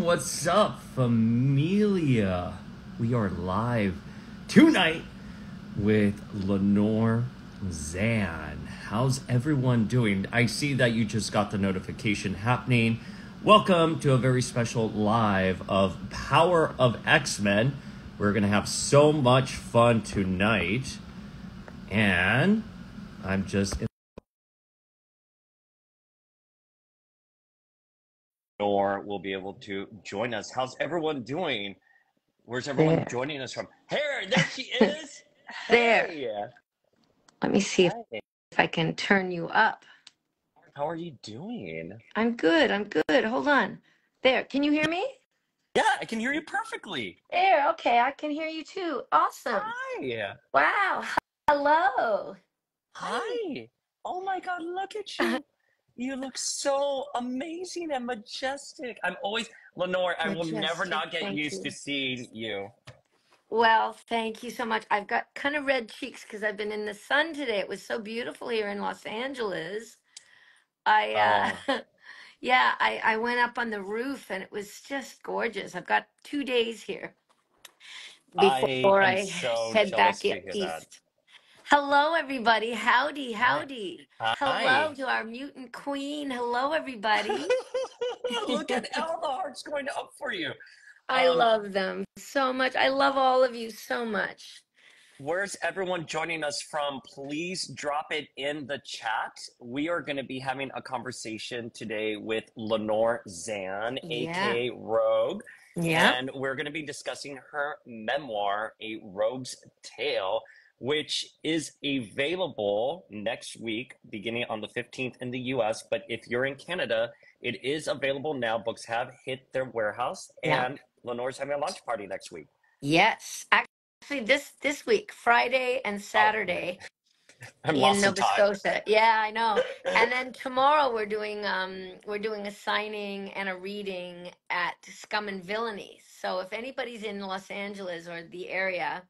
what's up, familia? We are live tonight with Lenore Zann. How's everyone doing? I see that you just got the notification happening. Welcome to a very special live of Power of X-Men. We're going to have so much fun tonight. And I'm just... Lenore will be able to join us. How's everyone doing? Where's everyone There. joining us from? There she is. There. Hey. Let me see Hi. if I can turn you up. How are you doing? I'm good. I'm good. Hold on. There. Can you hear me? Yeah, I can hear you perfectly. There. Okay. I can hear you too. Awesome. Hi. Wow. Hello. Hi. Hi. Oh my God, look at you. You look so amazing and majestic. Lenore, I will never Majestic. not get Thank used to you. seeing you. Well, thank you so much. I've got kind of red cheeks because I've been in the sun today. It was so beautiful here in Los Angeles. I Oh, yeah, I went up on the roof and it was just gorgeous. I've got 2 days here I before am I so head jealous back to hear that. east. Hello, everybody. Howdy, Hi. howdy. Hello Hi. to our mutant queen. Hello, everybody. Look at all the hearts going up for you. I Um, love them so much. I love all of you so much. Where's everyone joining us from? Please drop it in the chat. We are going to be having a conversation today with Lenore Zann, Yeah, aka Rogue, yeah, and we're going to be discussing her memoir, A Rogue's Tale, which is available next week, beginning on the 15th in the US. But if you're in Canada, it is available now. Books have hit their warehouse, yeah. and Lenore's having a launch party next week. Yes. Actually, this week, Friday and Oh, Saturday I'm in lost in Nova time. Scotia. Yeah, I know. And then tomorrow we're doing a signing and a reading at Scum and Villainy. So if anybody's in Los Angeles or the area,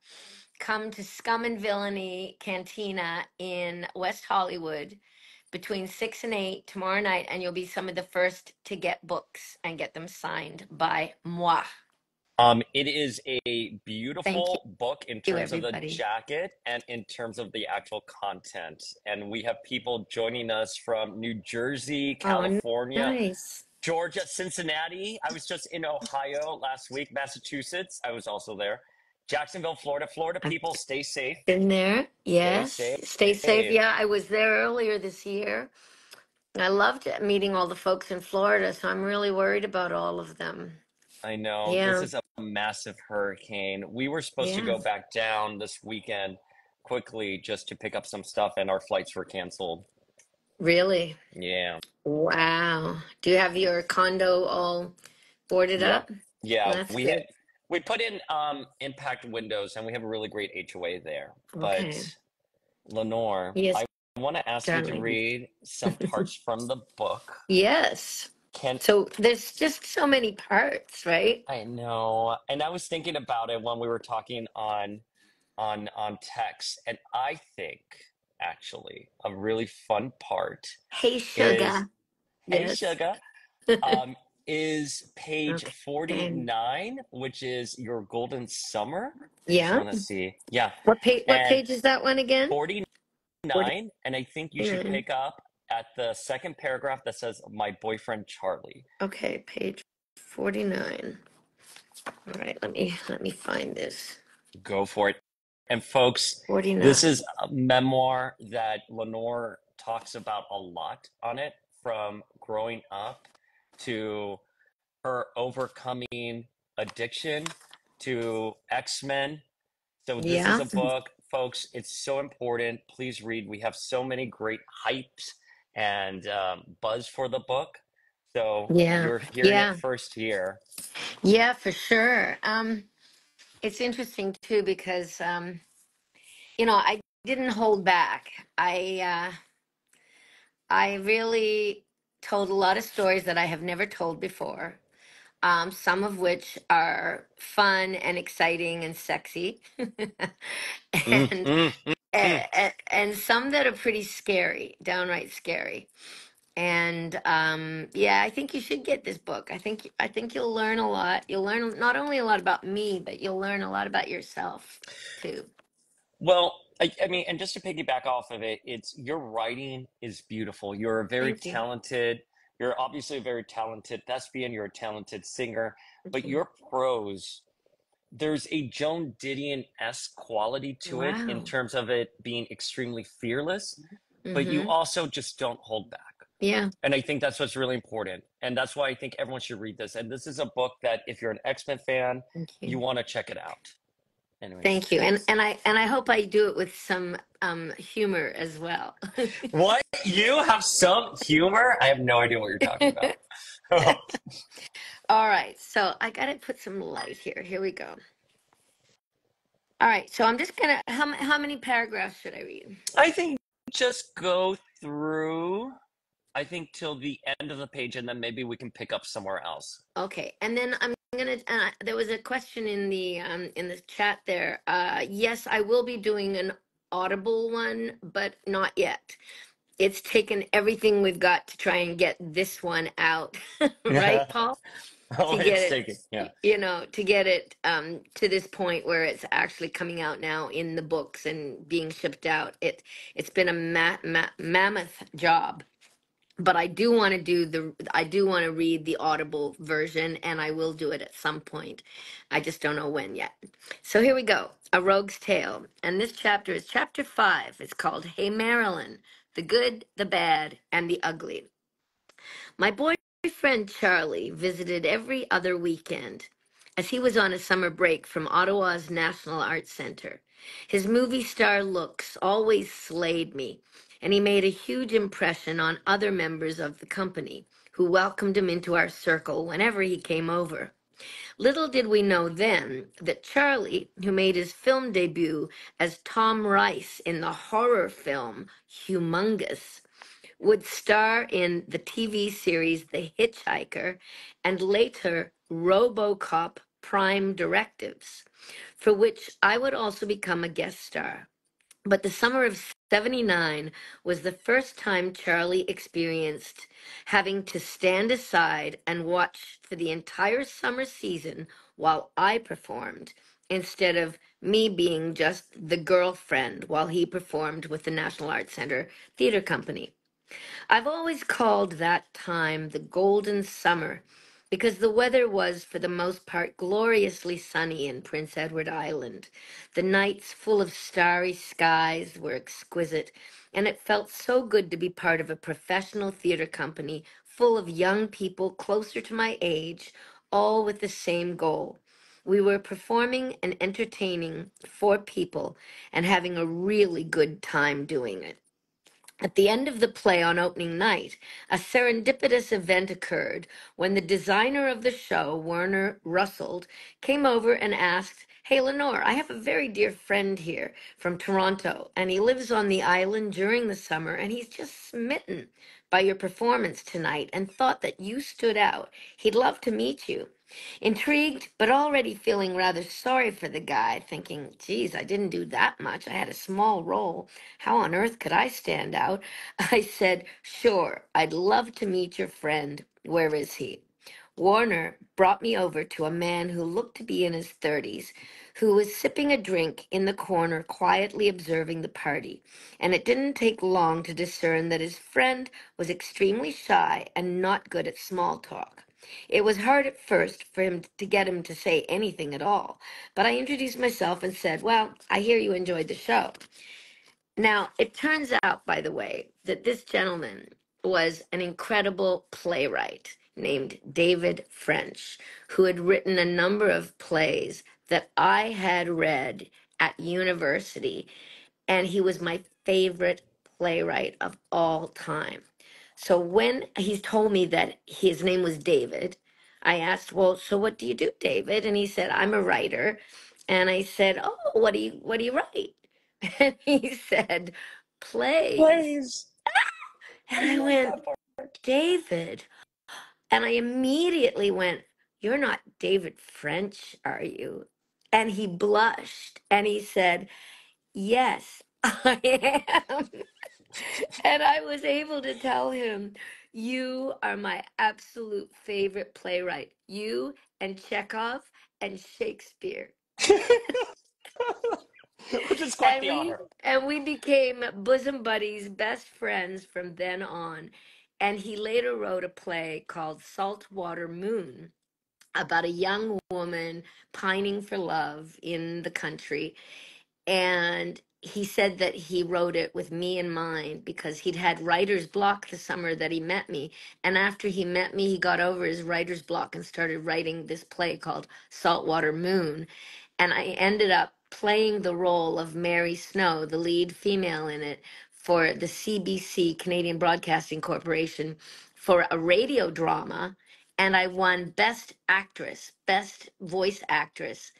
come to Scum and Villainy Cantina in West Hollywood between 6 and 8 tomorrow night, and you'll be some of the first to get books and get them signed by moi. It is a Thank beautiful book in you, terms of the everybody. jacket and in terms of the actual content. And we have people joining us from New Jersey, Oh, California, nice. Georgia, Cincinnati. I was just in Ohio last week, Massachusetts. I was also there. Jacksonville, Florida. Florida I've people, stay safe. been there. Stay Yes. safe. Stay safe. Yeah, I was there earlier this year. I loved meeting all the folks in Florida, so I'm really worried about all of them. I know this Yeah. is a massive hurricane. We were supposed to Yeah. go back down this weekend quickly just to pick up some stuff, and our flights were canceled. Really? Yeah. Wow. Do you have your condo all boarded Yeah. up? Yeah, That's good. we put in impact windows and we have a really great HOA there. But Okay. Lenore, Yes, I want to ask you to darling. read some parts from the book. Yes. Can So there's just so many parts, right? I know? And I was thinking about it when we were talking on text, and I think actually a really fun part Hey, is sugar. Hey Yes. Sugar, um, is page Okay. And 49, which is your golden summer. I just yeah. want to see. Yeah. What And page is that one again? 49, and I think you should 49. pick up at the second paragraph that says, My boyfriend Charlie. Okay, page 49. All right, let me find this. Go for it. And folks, this 49. is a memoir that Lenore talks about a lot on it, from growing up to her overcoming addiction to X-Men. So this is Yeah. a book, folks. It's so important. Please read. We have so many great hypes and buzz for the book. So Yeah. you're hearing it Yeah. first here. Yeah, for sure. It's interesting too because I didn't hold back. I really told a lot of stories that I have never told before. Some of which are fun and exciting and sexy, Mm, and, mm, mm. and some that are pretty scary, downright scary. And yeah, I think you should get this book. I think you'll learn a lot. You'll learn not only a lot about me, but you'll learn a lot about yourself too. Well, I mean, and just to piggyback off of it, it's your writing is beautiful. You're a very Thank you. talented, you're obviously a very talented thespian, you're a talented singer, Thank but you. your prose, there's a Joan Didion-esque quality to it in Wow. terms of it being extremely fearless, but you Mm-hmm. also just don't hold back. Yeah. And I think that's what's really important. And that's why I think everyone should read this. And this is a book that if you're an X-Men fan, Thank you you. want to check it out. Anyways. Thank you. And I hope I do it with some humor as well. What? You have some humor? I have no idea what you're talking about. All right. So I gotta put some light here. Here we go. All right. So I'm just gonna. How many paragraphs should I read? I think just go through, I think, till the end of the page, and then maybe we can pick up somewhere else. Okay. And then I'm gonna. There was a question in the chat there. Yes, I will be doing an Audible one, but not yet. It's taken everything we've got to try and get this one out, right, Paul? Oh, To get it's it, taken. Yeah. to get it to this point where it's actually coming out now in the books and being shipped out. It's been a mammoth job, but I do want to read the Audible version, and I will do it at some point. I just don't know when yet. So here we go. A Rogue's Tale. And this chapter is chapter 5. It's called Hey Marilyn, the Good, the Bad, and the Ugly. My boyfriend Charlie visited every other weekend as he was on a summer break from Ottawa's National Arts Centre. His movie star looks always slayed me, and he made a huge impression on other members of the company who welcomed him into our circle whenever he came over. Little did we know then that Charlie, who made his film debut as Tom Rice in the horror film Humongous, would star in the TV series The Hitchhiker and later RoboCop Prime Directives, for which I would also become a guest star. But the summer of '79 was the first time Charlie experienced having to stand aside and watch for the entire summer season while I performed, instead of me being just the girlfriend while he performed with the National Arts Center Theater Company. I've always called that time the golden summer because the weather was, for the most part, gloriously sunny in Prince Edward Island. The nights, full of starry skies, were exquisite, and it felt so good to be part of a professional theater company full of young people closer to my age, all with the same goal. We were performing and entertaining for people and having a really good time doing it. At the end of the play on opening night, a serendipitous event occurred when the designer of the show, Werner Russell, came over and asked, "Hey, Lenore, I have a very dear friend here from Toronto, and he lives on the island during the summer, and he's just smitten by your performance tonight and thought that you stood out. He'd love to meet you." Intrigued, but already feeling rather sorry for the guy, thinking, geez, I didn't do that much. I had a small role. How on earth could I stand out? I said, sure, I'd love to meet your friend. Where is he? Warner brought me over to a man who looked to be in his 30s, who was sipping a drink in the corner, quietly observing the party. And it didn't take long to discern that his friend was extremely shy and not good at small talk. It was hard at first for him to get him to say anything at all, but I introduced myself and said, well, I hear you enjoyed the show. Now, it turns out, by the way, that this gentleman was an incredible playwright named David French, who had written a number of plays that I had read at university, and he was my favorite playwright of all time. So when he told me that his name was David, I asked, "Well, so what do you do, David?" And he said, "I'm a writer." And I said, "Oh, what do you write?" And he said, "Plays." Please. And I I love went, that part. "David." And I immediately went, "You're not David French, are you?" And he blushed and he said, "Yes, I am." And I was able to tell him, You are my absolute favorite playwright. You and Chekhov and Shakespeare. Which is quite And the we honor. and we became bosom buddies, best friends from then on. And he later wrote a play called Saltwater Moon about a young woman pining for love in the country, and he said that he wrote it with me in mind because he'd had writer's block the summer that he met me. And after he met me, he got over his writer's block and started writing this play called Saltwater Moon. And I ended up playing the role of Mary Snow, the lead female in it, for the CBC, Canadian Broadcasting Corporation, for a radio drama. And I won Best Actress, Best Voice Actress,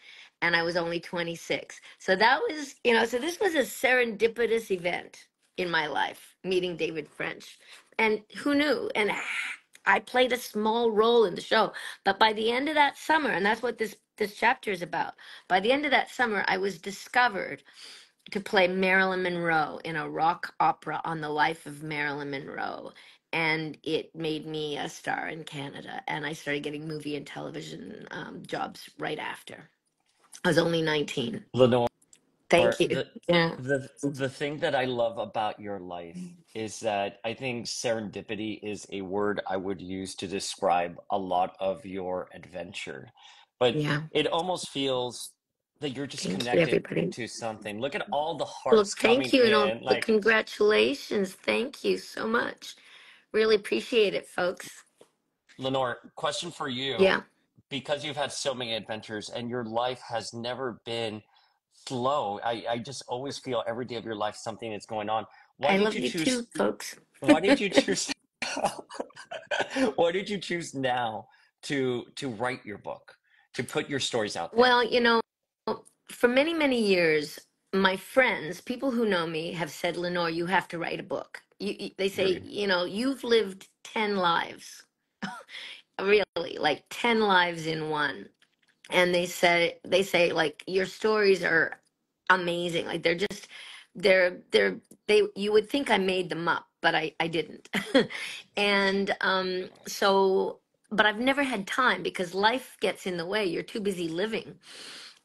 and I was only 26. So that was, so this was a serendipitous event in my life, meeting David French. And who knew? And I played a small role in the show. But by the end of that summer, and that's what this chapter is about, by the end of that summer, I was discovered to play Marilyn Monroe in a rock opera on the life of Marilyn Monroe. And it made me a star in Canada. And I started getting movie and television jobs right after. I was only 19. Lenore, Thank you. the Yeah. the thing that I love about your life is that I think serendipity is a word I would use to describe a lot of your adventure. But Yeah. it almost feels that you're just Thank you, connected everybody. to something. Look at all the Well, hearts thank coming you and all in. the Like, congratulations. Thank you so much. Really appreciate it, folks. Lenore, question for you. Yeah. Because you've had so many adventures and your life has never been slow. I just always feel every day of your life something is going on. Why I did love you you too, choose folks. why did you choose why did you choose now to write your book, to put your stories out there? Well, for many, many years, my friends, people who know me, have said, Lenore, you have to write a book. They say, Agreed. you've lived 10 lives, really, like 10 lives in one. And they say like your stories are amazing, like they you would think I made them up, but I didn't. And so, but I've never had time because life gets in the way. You're too busy living.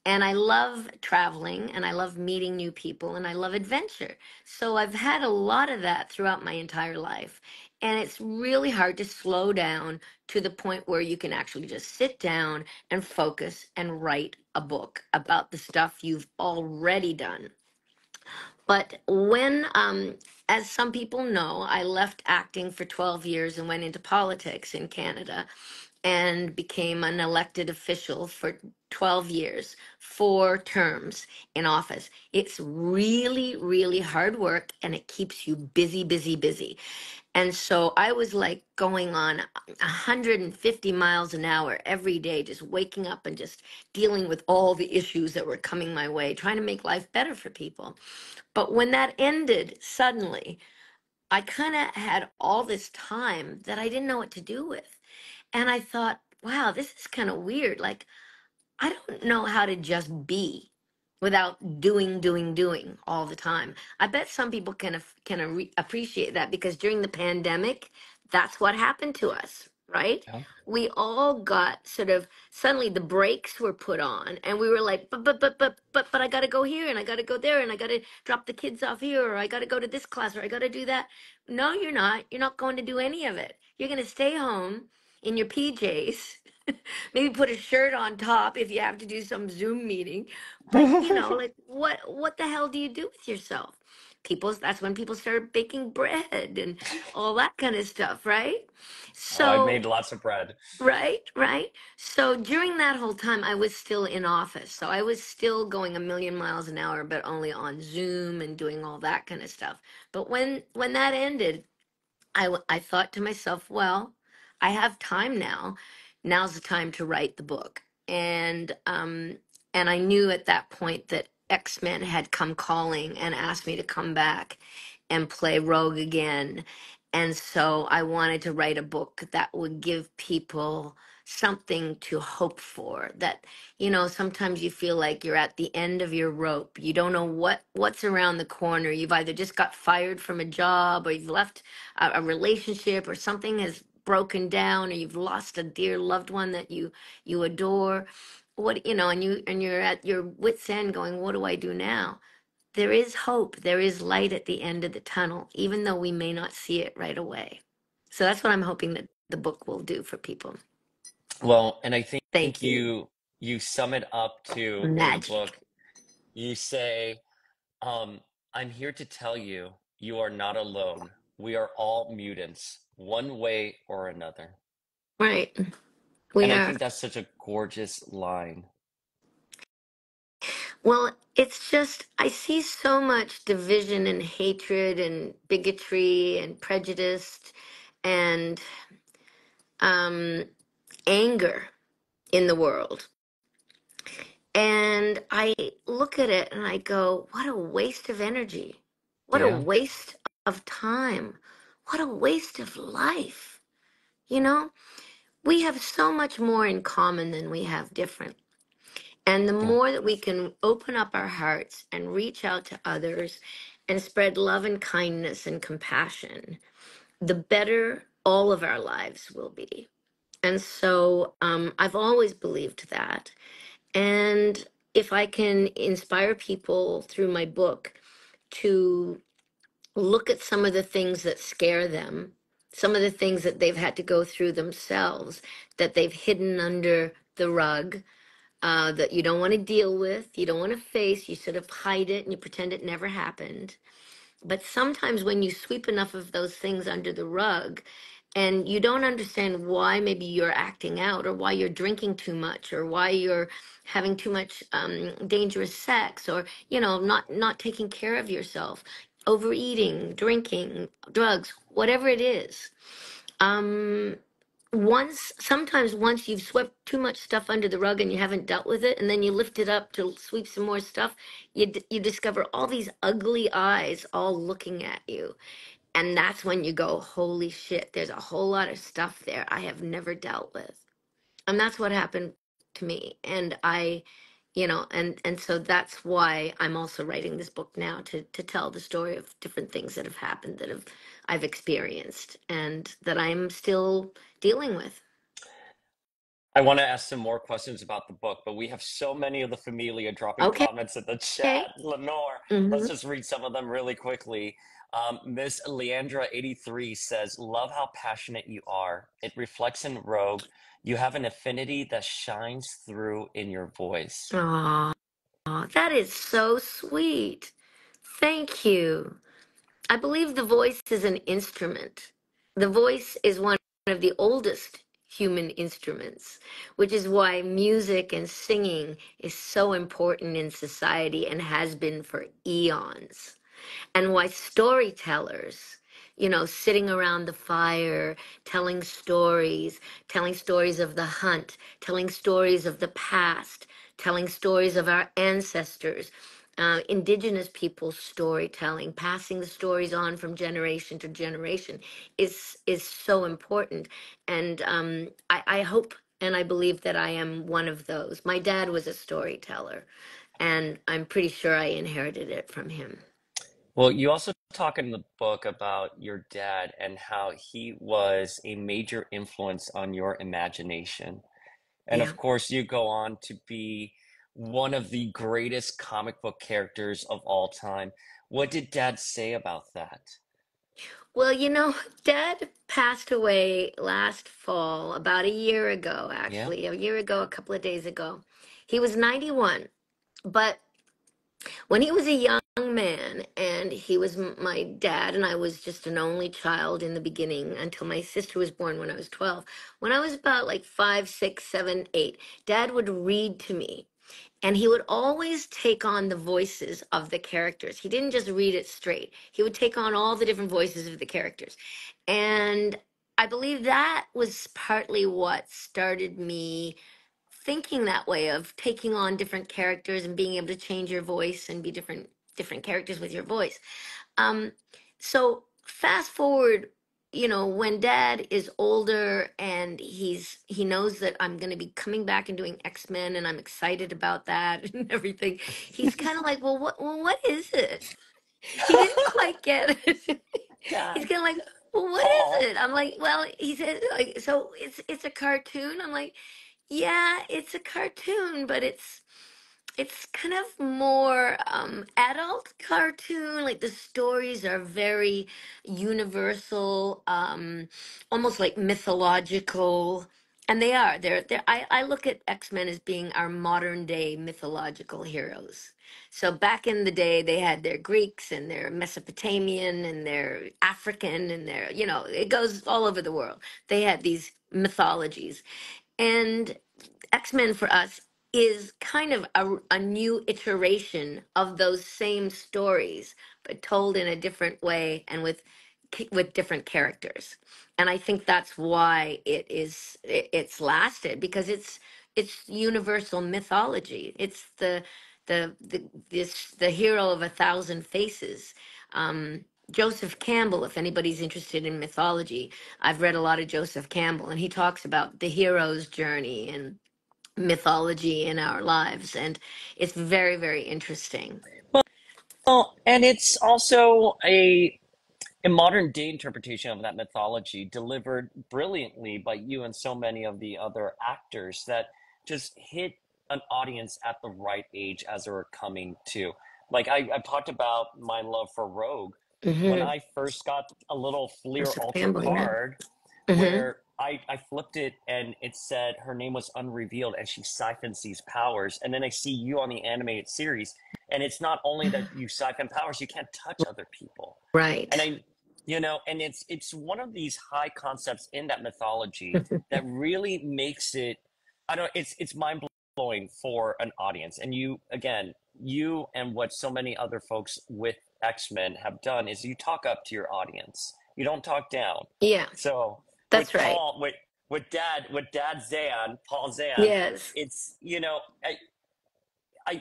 And I love traveling and I love meeting new people and I love adventure. So I've had a lot of that throughout my entire life. And it's really hard to slow down to the point where you can actually just sit down and focus and write a book about the stuff you've already done. But as some people know, I left acting for 12 years and went into politics in Canada and became an elected official for 12 years, 4 terms in office. It's really, really hard work and it keeps you busy, busy, busy. And so I was like going on 150 miles an hour every day, just waking up and just dealing with all the issues that were coming my way, trying to make life better for people. But when that ended suddenly, I kind of had all this time that I didn't know what to do with. And I thought, wow, this is kind of weird. Like, I don't know how to just be without doing all the time. I bet some people appreciate that because during the pandemic, that's what happened to us, right? Yeah. We all got sort of suddenly the brakes were put on, and we were like, but I got to go here, and I got to go there, and I got to drop the kids off here, or I got to go to this class, or I got to do that. No, you're not. You're not going to do any of it. You're going to stay home in your PJs. Maybe put a shirt on top if you have to do some Zoom meeting. But like what the hell do you do with yourself? That's when people started baking bread and all that kind of stuff, right? Oh, I So made lots of bread. right. So during that whole time I was still in office. So I was still going a million miles an hour, but only on Zoom and doing all that kind of stuff. But when that ended, I thought to myself, well, I have time now. Now's the time to write the book. And I knew at that point that X-Men had come calling and asked me to come back and play Rogue again. And so I wanted to write a book that would give people something to hope for. That, sometimes you feel like you're at the end of your rope. You don't know what's around the corner. You've either just got fired from a job, or you've left a relationship, or something has broken down, or you've lost a dear loved one that you adore. And you're at your wit's end going, what do I do now? There is hope. There is light at the end of the tunnel, even though we may not see it right away. So that's what I'm hoping that the book will do for people. Well, and I think Thank you. you sum it up too in the Magic. book. You say, I'm here to tell you, you are not alone. We are all mutants, one way or another. Right. We And I are. think that's such a gorgeous line. Well, it's just, I see so much division and hatred and bigotry and prejudice and um, anger in the world. And I look at it and I go, what a waste of energy. What a Yeah. waste of time. What a waste of life. You know, we have so much more in common than we have different. And the Yeah. more that we can open up our hearts and reach out to others and spread love and kindness and compassion, the better all of our lives will be. And so I've always believed that. And if I can inspire people through my book to look at some of the things that scare them, some of the things that they've had to go through themselves, that they've hidden under the rug, that you don't want to deal with, you don't want to face, you sort of hide it and you pretend it never happened. But sometimes when you sweep enough of those things under the rug and you don't understand why maybe you're acting out, or why you're drinking too much, or why you're having too much dangerous sex, or not taking care of yourself, overeating, drinking, drugs, whatever it is. Um, sometimes once you've swept too much stuff under the rug and you haven't dealt with it, and then you lift it up to sweep some more stuff, you discover all these ugly eyes all looking at you, and that's when you go, holy shit, there's a whole lot of stuff there I have never dealt with. And that's what happened to me. And and so that's why I'm also writing this book now, to tell the story of different things that have happened, that I've experienced and that I'm still dealing with. I want to ask some more questions about the book, but we have so many of the familia dropping Okay. comments in the chat. Lenore, let's Hmm. just read some of them really quickly. Miss Leandra83 says, love how passionate you are. It reflects in Rogue. You have an affinity that shines through in your voice. Aw, that is so sweet. Thank you. I believe the voice is an instrument. The voice is one of the oldest human instruments, which is why music and singing is so important in society and has been for eons, and why storytellers, sitting around the fire, telling stories of the hunt, telling stories of the past, telling stories of our ancestors, indigenous people's storytelling, passing the stories on from generation to generation is so important. And I hope and I believe that I am one of those. My dad was a storyteller, and I'm pretty sure I inherited it from him. Well, you also talk in the book about your dad and how he was a major influence on your imagination. And Yeah. of course, you go on to be one of the greatest comic book characters of all time. What did Dad say about that? Well, Dad passed away last fall, about a year ago, Yeah? actually, a year ago, a couple of days ago. He was 91, but when he was a young man, and he was my dad, and I was just an only child in the beginning until my sister was born when I was 12. When I was about like 5, 6, 7, 8, Dad would read to me, and he would always take on the voices of the characters. He didn't just read it straight. He would take on all the different voices of the characters. And I believe that was partly what started me thinking that way, of taking on different characters and being able to change your voice and be different characters with your voice. Um, so fast forward you know, when Dad is older and he knows that I'm going to be coming back and doing X-Men, and I'm excited about that and everything, he's kind of like, what is it? He didn't quite get it. He's Dad, kind of like, well, what is Paul. it? I'm like, well, he said, like, so it's a cartoon. I'm like, yeah, it's a cartoon, but it's kind of more adult cartoon. Like the stories are very universal, almost like mythological. And they are. I look at X-Men as being our modern day mythological heroes. So back in the day, they had their Greeks and their Mesopotamian and their African and their, you know, it goes all over the world. They had these mythologies. And X-Men for us is kind of a new iteration of those same stories, but told in a different way and with different characters. And I think that's why it's lasted, because it's universal mythology. It's the hero of a thousand faces. Joseph Campbell, if anybody's interested in mythology, I've read a lot of Joseph Campbell, and he talks about the hero's journey and mythology in our lives, and it's very, very interesting. Well, and it's also a modern day interpretation of that mythology delivered brilliantly by you and so many of the other actors that just hit an audience at the right age as they were coming to. Like I talked about my love for Rogue. When Mm-hmm. I first got a little Fleer Joseph Ultra Campbell, yeah. card Mm-hmm. where I flipped it and it said her name was unrevealed and she siphons these powers. And then I see you on the animated series, and it's not only that you siphon powers, you can't touch other people. And Right. and it's one of these high concepts in that mythology that really makes it, I don't, it's mind blowing for an audience. And you, again, you and what so many other folks with X-Men have done is you talk up to your audience. You don't talk down. Yeah, So that's right. with Dad Zan, Paul Zan, Yes. it's,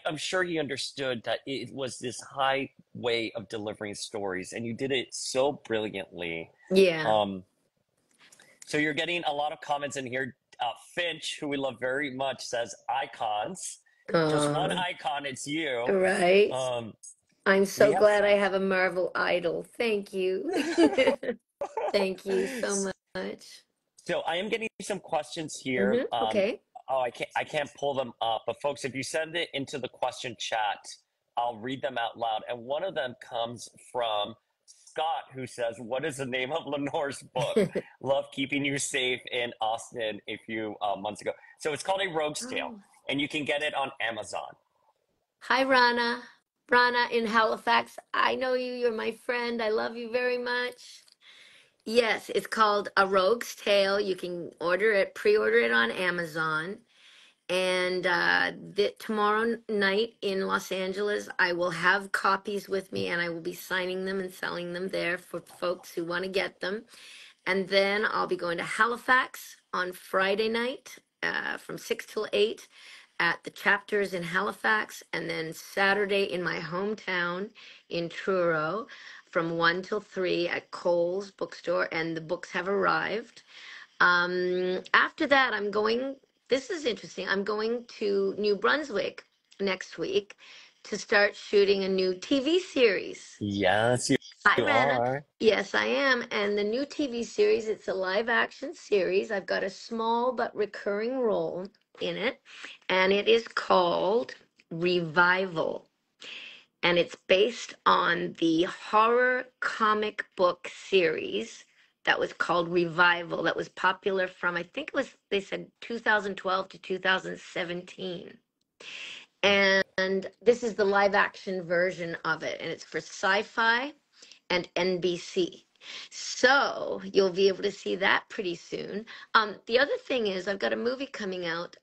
I'm sure he understood that it was this high way of delivering stories, and you did it so brilliantly. Yeah. Um, so you're getting a lot of comments in here. Finch, who we love very much, says icons. Just one uh, icon, it's you. right. Um, I'm we so have. glad I have a Marvel idol. Thank you. Thank you so much. So I am getting some questions here. Mm-hmm. Okay. Oh, I can't pull them up, but folks, if you send it into the question chat, I'll read them out loud. And one of them comes from Scott, who says, "What is the name of Lenore's book? Love keeping you safe in Austin a few months ago." So it's called A Rogue's Tale, Oh. and you can get it on Amazon. Hi, Rana. Rana in Halifax. I know you. You're my friend. I love you very much. Yes, it's called A Rogue's Tale. You can pre-order it on Amazon. And tomorrow night in Los Angeles, I will have copies with me, and I will be signing them and selling them there for folks who want to get them. And then I'll be going to Halifax on Friday night from 6 till 8 at the chapters in Halifax. And then Saturday in my hometown in Truro from 1 till 3 at Cole's bookstore. And the books have arrived. After that, this is interesting. I'm going to New Brunswick next week to start shooting a new TV series. Yes, Hi, you Rana. are. Yes, I am. And the new TV series, it's a live action series. I've got a small but recurring role in it, and it is called Revival. And it's based on the horror comic book series that was called Revival, that was popular from, I think it was, they said 2012 to 2017. And this is the live action version of it, and it's for Sci-Fi and NBC. So you'll be able to see that pretty soon. The other thing is, I've got a movie coming out.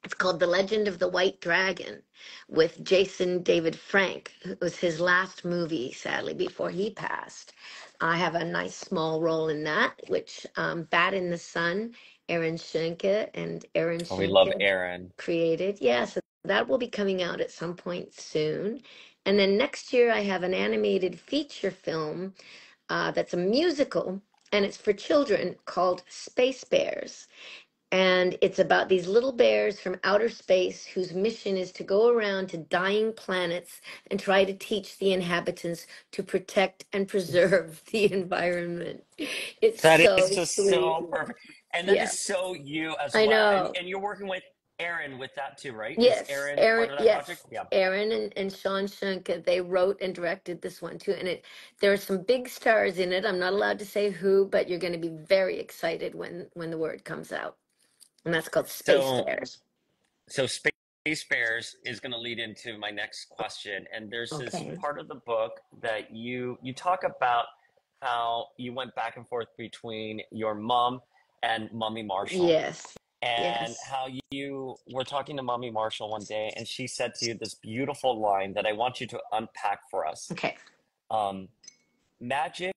It's called The Legend of the White Dragon with Jason David Frank. It was his last movie, sadly, before he passed. I have a nice small role in that, which Bat in the Sun, Aaron Schenke and Aaron Oh, we love Schenke Aaron. created. Yeah, so that will be coming out at some point soon. And then next year, I have an animated feature film that's a musical, and it's for children, called Space Bears. And it's about these little bears from outer space whose mission is to go around to dying planets and try to teach the inhabitants to protect and preserve the environment. It's That so is just sweet. so perfect. And that is Yeah, so you as I well. know. And you're working with Aaron with that too, right? Is Yes, Aaron Aaron. part of that project? Yes, Yeah. Aaron and Sean Shunka, they wrote and directed this one too. And there are some big stars in it. I'm not allowed to say who, but you're going to be very excited when the word comes out. And that's called Space So Bears. so Space Bears is going to lead into my next question. And there's this Okay. part of the book that you talk about how you went back and forth between your mom and Mommy Marshall, Yes. and Yes. how you were talking to Mommy Marshall one day, and she said to you this beautiful line that I want you to unpack for us. Okay. Um, Magic,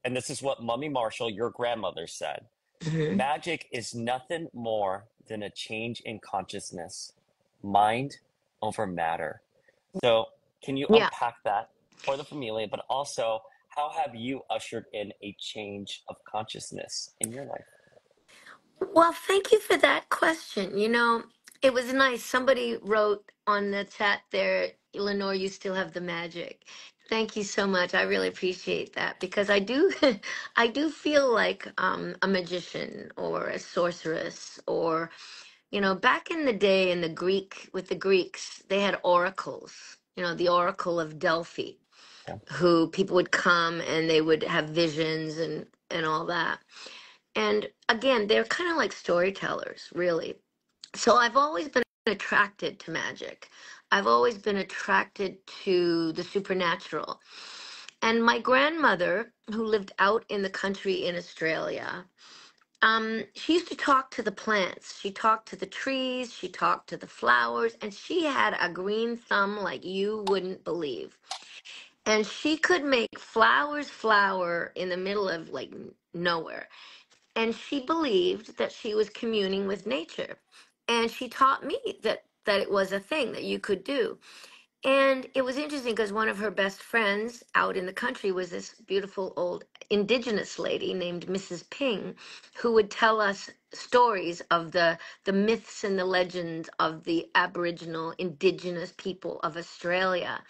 and this is what Mommy Marshall, your grandmother, said. Hmm. Magic is nothing more than a change in consciousness, mind over matter. So, can you Yeah. unpack that for the familia, but also how have you ushered in a change of consciousness in your life? Well, thank you for that question. It was nice. Somebody wrote on the chat there, Lenore, you still have the magic. Thank you so much. I really appreciate that because I do, I do feel like a magician or a sorceress, or back in the day in the Greek with the Greeks, they had oracles. The Oracle of Delphi, Yeah. who people would come and they would have visions and all that. And again, they're kind of like storytellers, really. So I've always been attracted to magic. I've always been attracted to the supernatural. And my grandmother, who lived out in the country in Australia, she used to talk to the plants. She talked to the trees. She talked to the flowers. And she had a green thumb like you wouldn't believe. And she could make flowers flower in the middle of like nowhere. And she believed that she was communing with nature, and she taught me that it was a thing that you could do. And it was interesting because one of her best friends out in the country was this beautiful old indigenous lady named Mrs. Ping, who would tell us stories of the myths and the legends of the Aboriginal indigenous people of Australia.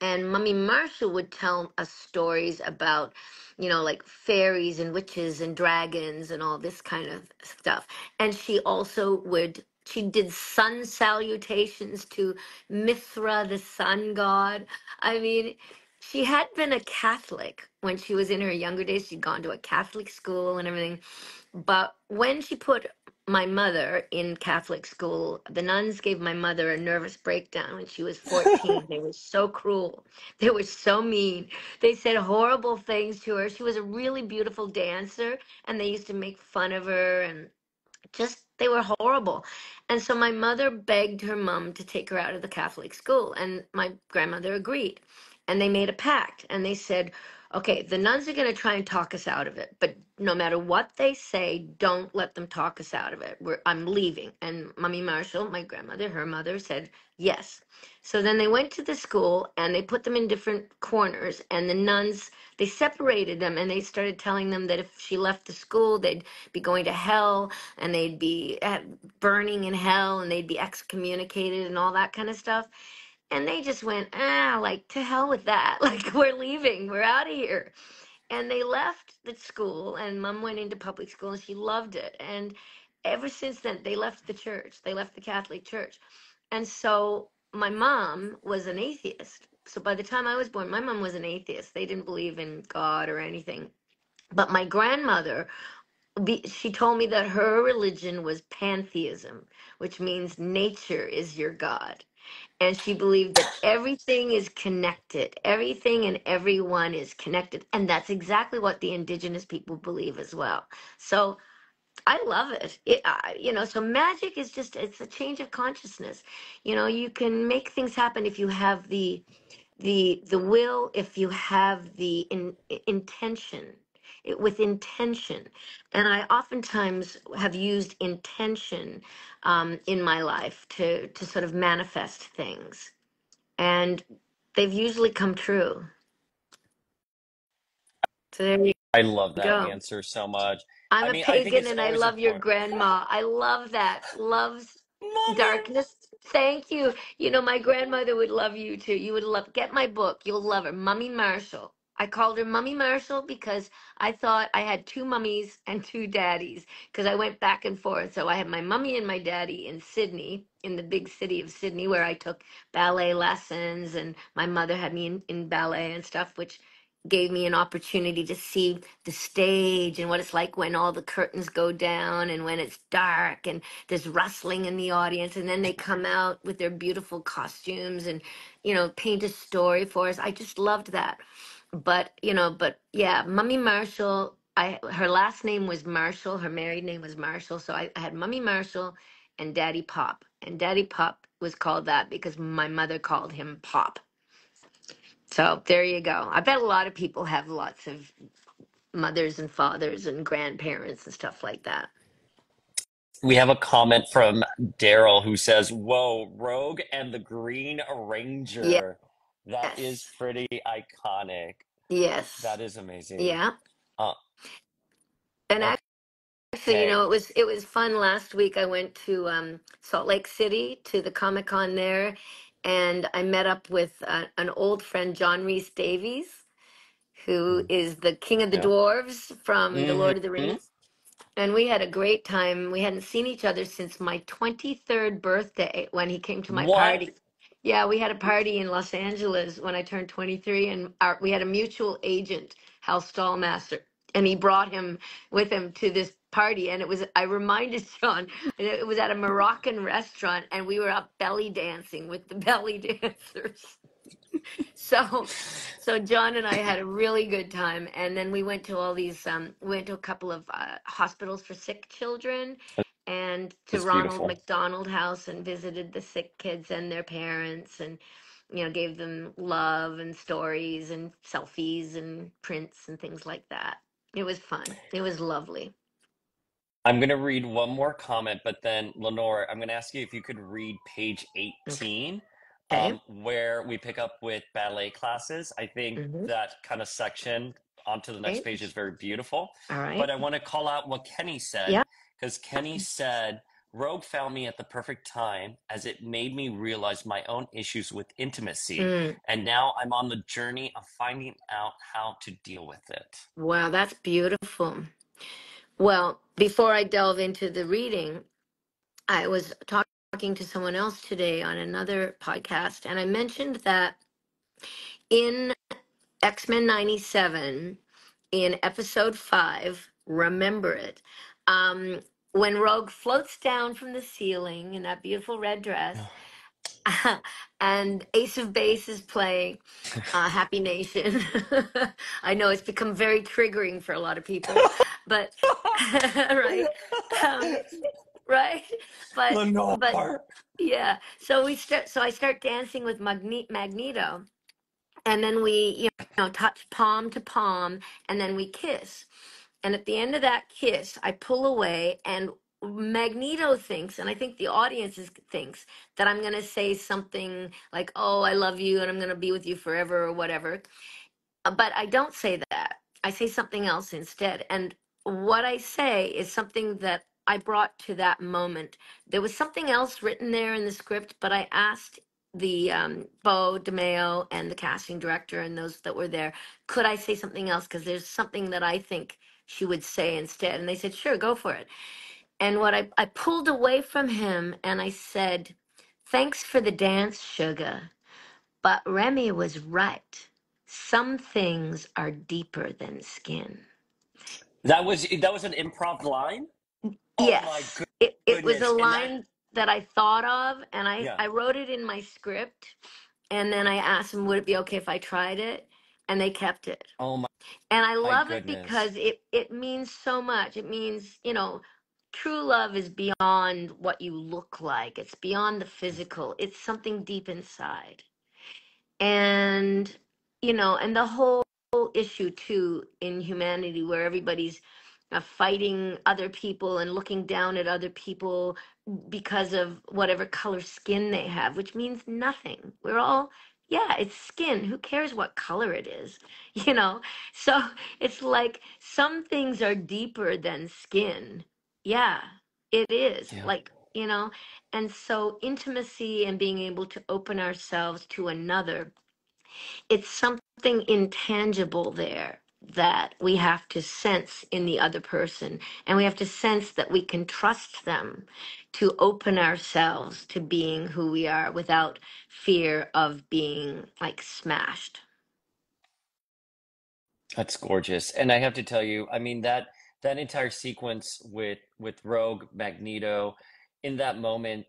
And Mummy Marshall would tell us stories about, like fairies and witches and dragons and all this kind of stuff. And she did sun salutations to Mithra, the sun god. I mean, she had been a Catholic when she was in her younger days. She'd gone to a Catholic school and everything. But when she put my mother in Catholic school, the nuns gave my mother a nervous breakdown when she was 14. They were so cruel. They were so mean. They said horrible things to her. She was a really beautiful dancer, and they used to make fun of her, and just they were horrible. And so my mother begged her mom to take her out of the Catholic school, and my grandmother agreed. And they made a pact, and they said, okay, the nuns are going to try and talk us out of it, but no matter what they say, don't let them talk us out of it. I'm leaving. And Mummy Marshall, my grandmother, her mother, said yes. So then they went to the school and they put them in different corners, and the nuns, they separated them, and they started telling them that if she left the school, they'd be going to hell, and they'd be burning in hell, and they'd be excommunicated and all that kind of stuff. And they just went, like, to hell with that. Like, we're leaving, we're out of here. And they left the school, and mom went into public school, and she loved it. And ever since then, they left the church, they left the Catholic Church. And so my mom was an atheist. So by the time I was born, my mom was an atheist. They didn't believe in God or anything. But my grandmother, she told me that her religion was pantheism, which means nature is your God. And she believed that everything is connected, everything and everyone is connected. And that's exactly what the indigenous people believe as well. So I love it. So magic is it's a change of consciousness. You can make things happen if you have the will, if you have the intention, with intention. And I oftentimes have used intention in my life to sort of manifest things, and they've usually come true. So there you I love that go. answer so much. I'm I a mean, I think pagan it's and I always love your important. grandma. I love that. Loves Mommy. darkness. Thank you. You know, my grandmother would love you too. You would love, get my book. You'll love her. Mummy Marshall. I called her Mummy Marshall because I thought I had two mummies and two daddies because I went back and forth. So I had my mummy and my daddy in Sydney, in the big city of Sydney, where I took ballet lessons, and my mother had me in ballet and stuff, which gave me an opportunity to see the stage and what it's like when all the curtains go down and when it's dark and there's rustling in the audience, and then they come out with their beautiful costumes and, you know, paint a story for us. I just loved that. But, you know, but yeah, Mummy Marshall, her last name was Marshall, her married name was Marshall, so I had Mummy Marshall and Daddy Pop, and Daddy Pop was called that because my mother called him Pop. So there you go. I bet a lot of people have lots of mothers and fathers and grandparents and stuff like that. We have a comment from Daryl who says, "Whoa, Rogue and the Green Ranger. That is Yes. pretty iconic. Yes. That is amazing." Yeah. Uh, And actually, you okay. know, it was fun last week. I went to Salt Lake City to the Comic-Con there, and I met up with an old friend, John Rhys Davies, who is the king of the Yeah. dwarves from the Lord of the Hmm. Rings. And we had a great time. We hadn't seen each other since my 23rd birthday when he came to my What? party. Yeah, we had a party in Los Angeles when I turned 23, and we had a mutual agent, Hal Stallmaster, and he brought him with him to this party. And I reminded John, it was at a Moroccan restaurant, and we were up belly dancing with the belly dancers. So, so John and I had a really good time, and then we went to all these. We went to a couple of hospitals for sick children, and to It's Ronald beautiful. McDonald House, and visited the sick kids and their parents, and you know, gave them love and stories and selfies and prints and things like that. It was fun. It was lovely. I'm going to read one more comment, but then Lenore, I'm going to ask you if you could read page 18, Okay. where we pick up with ballet classes. I think Mm-hmm. that kind of section onto the next Okay. page is very beautiful. All right. But I want to call out what Kenny said, Yeah. because Kenny said, Rogue found me at the perfect time as it made me realize my own issues with intimacy. Mm. And now I'm on the journey of finding out how to deal with it. Wow, that's beautiful. Well, before I delve into the reading, I was talking to someone else today on another podcast, and I mentioned that in X-Men 97, in episode 5, Remember It, um, when Rogue floats down from the ceiling in that beautiful red dress, and Ace of Base is playing Happy Nation. I know it's become very triggering for a lot of people, but right. Um, right, but Lenore! yeah, so I start dancing with Magneto, and then we, you know, touch palm to palm, and then we kiss, and at the end of that kiss I pull away, and Magneto thinks, and I think the audience thinks, that I'm going to say something like, oh, I love you and I'm going to be with you forever or whatever, but I don't say that. I say something else instead. And what I say is something that I brought to that moment. There was something else written there in the script, but I asked the Bo DeMeo and the casting director and those that were there, could I say something else? Because there's something that I think she would say instead. And they said, sure, go for it. And what I pulled away from him and I said, thanks for the dance, sugar. But Remy was right. Some things are deeper than skin. That was an improv line? Oh my Yes, it was a goodness. And that, line that I thought of, and yeah. I wrote it in my script, and then I asked them, would it be okay if I tried it? And they kept it. Oh And I my love it goodness. because it means so much. It means, you know, true love is beyond what you look like. It's beyond the physical. It's something deep inside. And you know, and the whole issue too in humanity where everybody's fighting other people and looking down at other people because of whatever color skin they have, which means nothing. We're all Yeah, it's skin. Who cares what color it is? You know? So it's like some things are deeper than skin. Yeah, it is. Yeah. Like, and so intimacy and being able to open ourselves to another, it's something intangible there that we have to sense in the other person. And we have to sense that we can trust them to open ourselves to being who we are without fear of being like smashed. That's gorgeous. And I have to tell you, I mean that entire sequence with Rogue, Magneto, in that moment,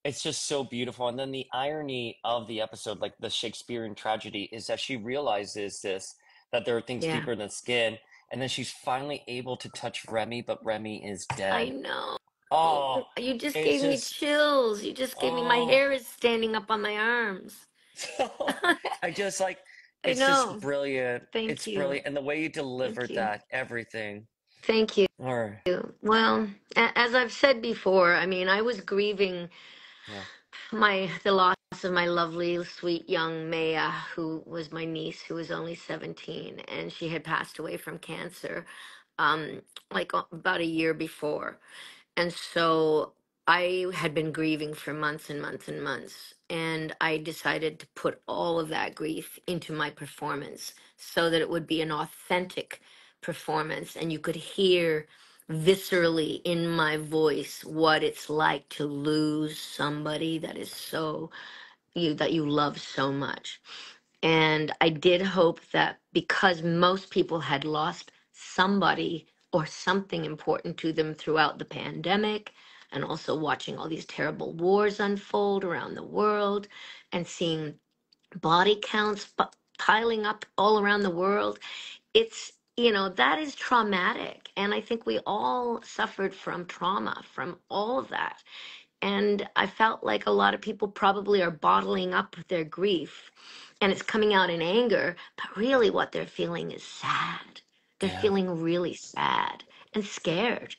it's just so beautiful. And then the irony of the episode, like the Shakespearean tragedy, is that she realizes this, that there are things Yeah, deeper than skin, and then she's finally able to touch Remy, but Remy is I dead. know. Oh, You just it's gave me just chills. You just gave me, my oh. hair is standing up on my arms. I just like I it's just know. brilliant. Thank It's you. brilliant. And the way you Thank delivered you. that, everything. Thank you. Or Well, as I've said before, I mean, I was grieving yeah. the loss of my lovely, sweet young Maya, who was my niece, who was only 17, and she had passed away from cancer, like about a year before. And so I had been grieving for months and months and months. And I decided to put all of that grief into my performance so that it would be an authentic performance. And you could hear viscerally in my voice what it's like to lose somebody that is that you love so much. And I did hope that because most people had lost somebody or something important to them throughout the pandemic, and also watching all these terrible wars unfold around the world and seeing body counts piling up all around the world, that is traumatic. And I think we all suffered from trauma from all of that. And I felt like a lot of people probably are bottling up their grief and it's coming out in anger, but really what they're feeling is sad. They're Yeah. feeling really sad and scared.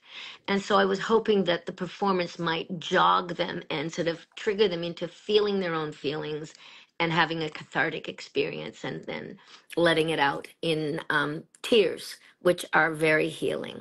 And so I was hoping that the performance might jog them and sort of trigger them into feeling their own feelings and having a cathartic experience and then letting it out in tears, which are very healing.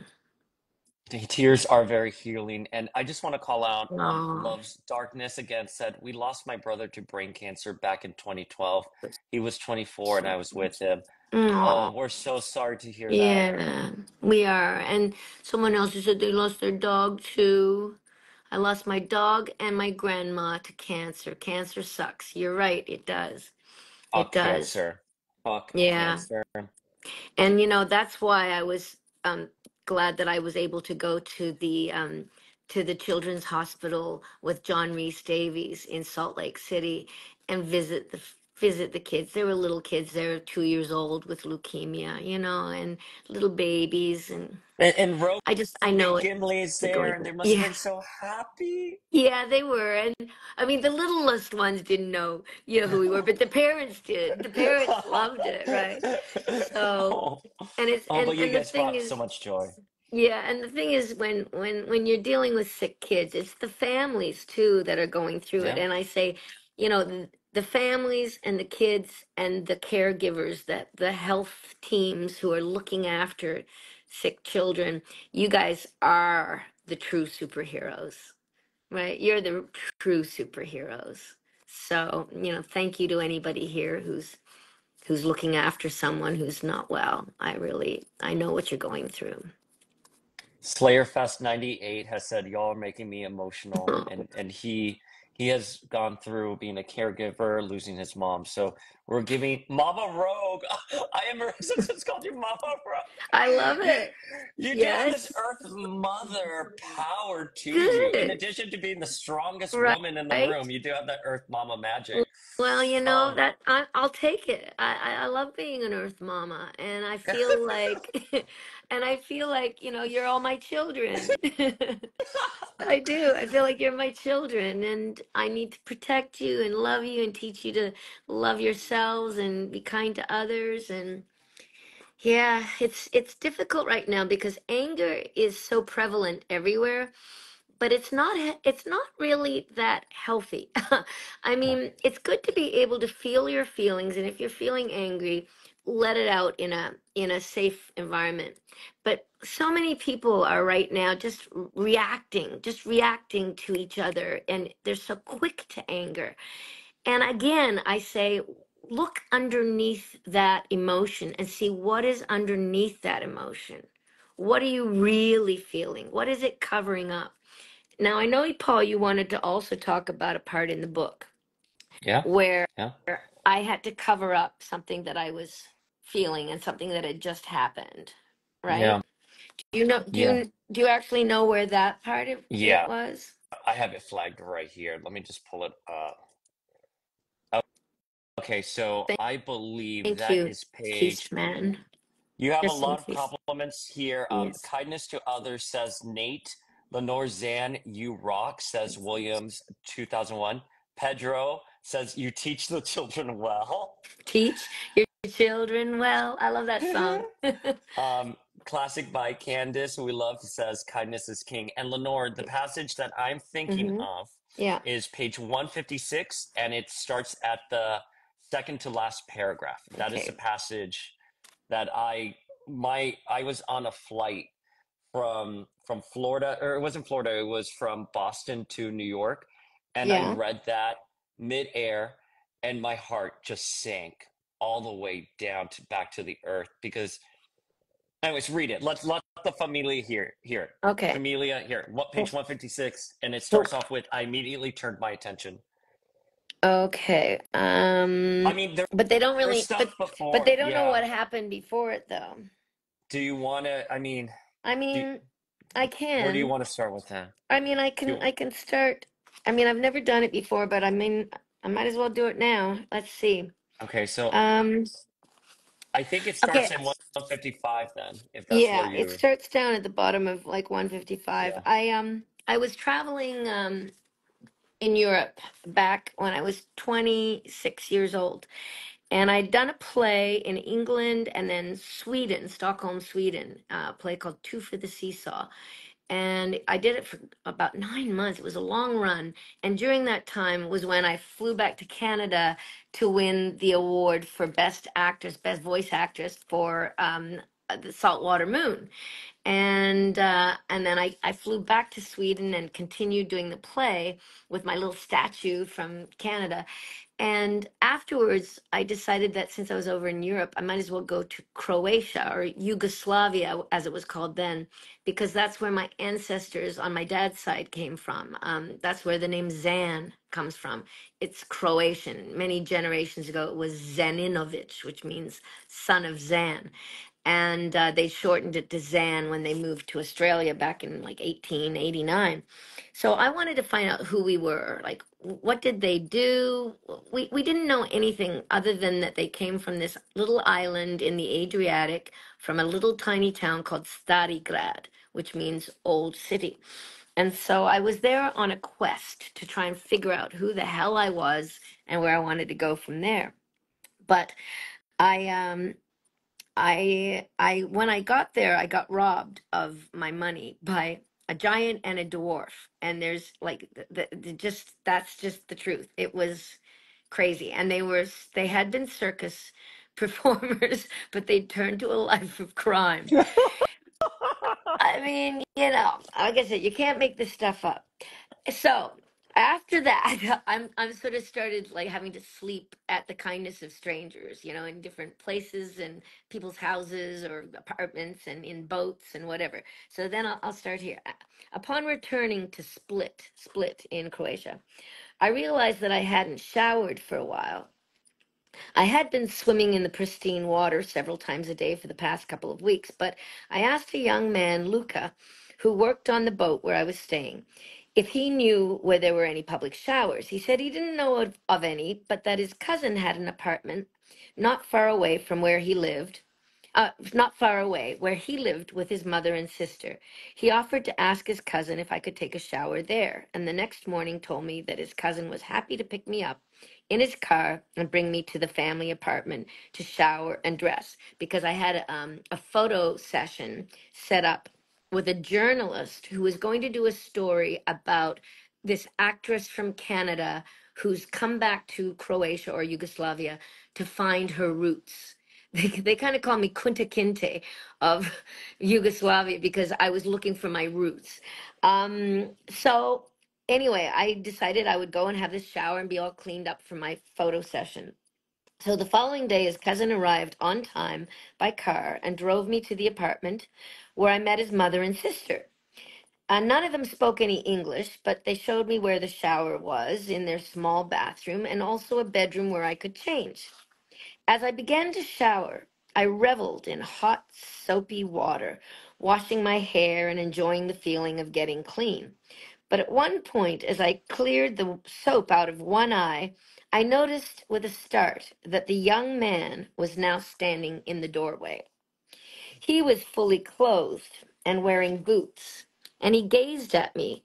The tears are very healing. And I just want to call out Oh, Love's Darkness again said, we lost my brother to brain cancer back in 2012. He was 24 and I was with him. Oh, oh. we're so sorry to hear that. Yeah, we are. And someone else just said they lost their dog too. I lost my dog and my grandma to cancer. Cancer sucks. You're right, it does. It Fuck does. cancer. Fuck Yeah. cancer. And that's why I was glad that I was able to go to the Children's Hospital with John Reese Davies in Salt Lake City and visit the kids. They were little kids. They were 2 years old with leukemia, and little babies. And And Rogue I know it. Gimli is They're there going and through. they must have Yeah, been so happy. yeah, they were. And I mean, the littlest ones didn't know, who we were, but the parents did. The parents loved it, right? So, Oh, and it's oh, but you and the guys thing brought so is, much joy. yeah, and the thing is, when you're dealing with sick kids, it's the families too that are going through it. Yeah. And I say, the families and the kids and the caregivers, that the health teams who are looking after sick children, you guys are the true superheroes, right? You're the true superheroes. So, thank you to anybody here who's looking after someone who's not well. I know what you're going through. Slayerfest 98 has said y'all are making me emotional, Oh, and he has gone through being a caregiver, losing his mom. So we're giving Mama Rogue. I am it's called you Mama I love Rogue. it. You do have this Yes. Earth Mother power to you. In Good. addition to being the strongest woman in the Right. room, you do have that Earth Mama magic. Well, Um, that I'll take it. I love being an Earth Mama, and I feel like, you're all my children. I do. I feel like you're my children, and I need to protect you and love you and teach you to love yourselves and be kind to others. And yeah, it's difficult right now because anger is so prevalent everywhere, but it's not really that healthy. I Yeah. mean, it's good to be able to feel your feelings, and if you're feeling angry, let it out in a safe environment. But so many people are right now just reacting to each other, and they're so quick to anger. And again, I say, look underneath that emotion and see what is underneath that emotion. What are you really feeling? What is it covering up? Now, I know, Paul, you wanted to also talk about a part in the book Yeah. where Yeah. I had to cover up something that I was feeling and something that had just happened, right? Yeah. Do you know, Yeah. do you actually know where that part of it Yeah. was? I have it flagged right here. Let me just pull it up. Okay, so Thank, I believe thank that you, is page. Peace Man. You have a Just in lot of case. compliments here. Yes. Kindness to others says Nate. Lenore Zann, you rock, says Williams 2001. Pedro says you teach the children well. Teach your children well. I love that song. um, Classic by Candace, who we love, says kindness is king. And Lenore, the passage that I'm thinking Hmm. of Yeah. is page 156, and it starts at the second to last paragraph. That is the Okay. passage that I was on a flight from Florida, or it wasn't Florida, it was from Boston to New York, and I Yeah. read that midair, and my heart just sank all the way down to back to the earth because. Anyways, read it. Let the familia hear it. Okay. Familia here. What Oh, page 156, and it oh, starts off with I immediately turned my attention. okay. I mean, But they don't there's really. stuff But before. they don't know Yeah. what happened before it, though. Do you want to? I mean, I do, mean, I where do you can. want to start with that? I mean, I Do can. you, I can start. I mean, I've never done it before, but I mean, I might as well do it now. Let's see. okay, so Um. I think it starts Okay. in 155 then, if that's where Yeah, it you're. starts down at the bottom of like 155. Yeah. I was traveling in Europe back when I was 26 years old. And I'd done a play in England and then Sweden, Stockholm, Sweden, a play called Two for the Seesaw. And I did it for about 9 months. It was a long run. And during that time was when I flew back to Canada to win the award for Best Actress, Best Voice Actress for the Saltwater Moon. And then I flew back to Sweden and continued doing the play with my little statue from Canada. And afterwards, I decided that since I was over in Europe, I might as well go to Croatia or Yugoslavia, as it was called then, because that's where my ancestors on my dad's side came from. That's where the name Zan comes from. It's Croatian. Many generations ago, it was Zaninovic, which means son of Zan. And they shortened it to Zan when they moved to Australia back in like 1889. So I wanted to find out who we were. Like, what did they do? We didn't know anything other than that they came from this little island in the Adriatic from a little tiny town called Starigrad, which means old city. And so I was there on a quest to try and figure out who the hell I was and where I wanted to go from there. But I when I got there, I got robbed of my money by a giant and a dwarf. And there's like just that's just the truth. It was crazy. And they had been circus performers, but they turned to a life of crime. I mean, like I said, you can't make this stuff up. So after that, I'm sort of started like having to sleep at the kindness of strangers, in different places and people's houses or apartments and in boats and whatever. So then I'll start here. Upon returning to Split in Croatia, I realized that I hadn't showered for a while. I had been swimming in the pristine water several times a day for the past couple of weeks, but I asked a young man, Luca, who worked on the boat where I was staying, if he knew where there were any public showers. He said he didn't know of any, but that his cousin had an apartment not far away from where he lived, not far away, where he lived with his mother and sister. He offered to ask his cousin if I could take a shower there, and the next morning told me that his cousin was happy to pick me up in his car and bring me to the family apartment to shower and dress because I had a photo session set up with a journalist who was going to do a story about this actress from Canada who's come back to Croatia or Yugoslavia to find her roots. They kind of call me Kunta Kinte of Yugoslavia because I was looking for my roots. So anyway, I decided I would go and have this shower and be all cleaned up for my photo session. So the following day, his cousin arrived on time by car and drove me to the apartment where I met his mother and sister. None of them spoke any English, but they showed me where the shower was in their small bathroom and also a bedroom where I could change. As I began to shower, I reveled in hot, soapy water, washing my hair and enjoying the feeling of getting clean. But at one point, as I cleared the soap out of one eye, I noticed with a start that the young man was now standing in the doorway. He was fully clothed and wearing boots, and he gazed at me.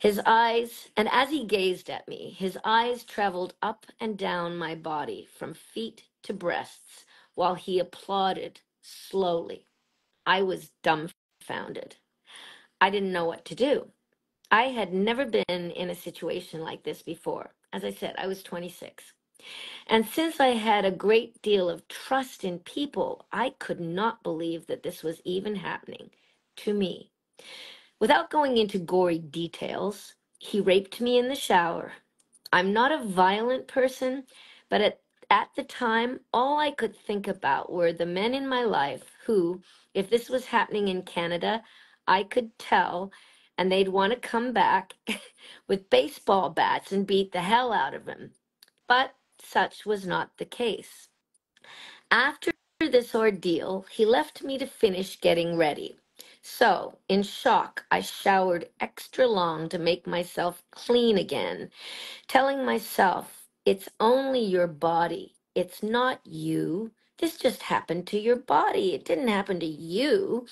And as he gazed at me, his eyes traveled up and down my body from feet to breasts while he applauded slowly. I was dumbfounded. I didn't know what to do. I had never been in a situation like this before. As I said, I was 26. And since I had a great deal of trust in people, I could not believe that this was even happening to me. Without going into gory details, he raped me in the shower. I'm not a violent person, but at the time, all I could think about were the men in my life who, if this was happening in Canada, I could tell, and they'd want to come back with baseball bats and beat the hell out of him. But such was not the case. After this ordeal, he left me to finish getting ready. So, in shock, I showered extra long to make myself clean again, telling myself, it's only your body. It's not you. This just happened to your body. It didn't happen to you.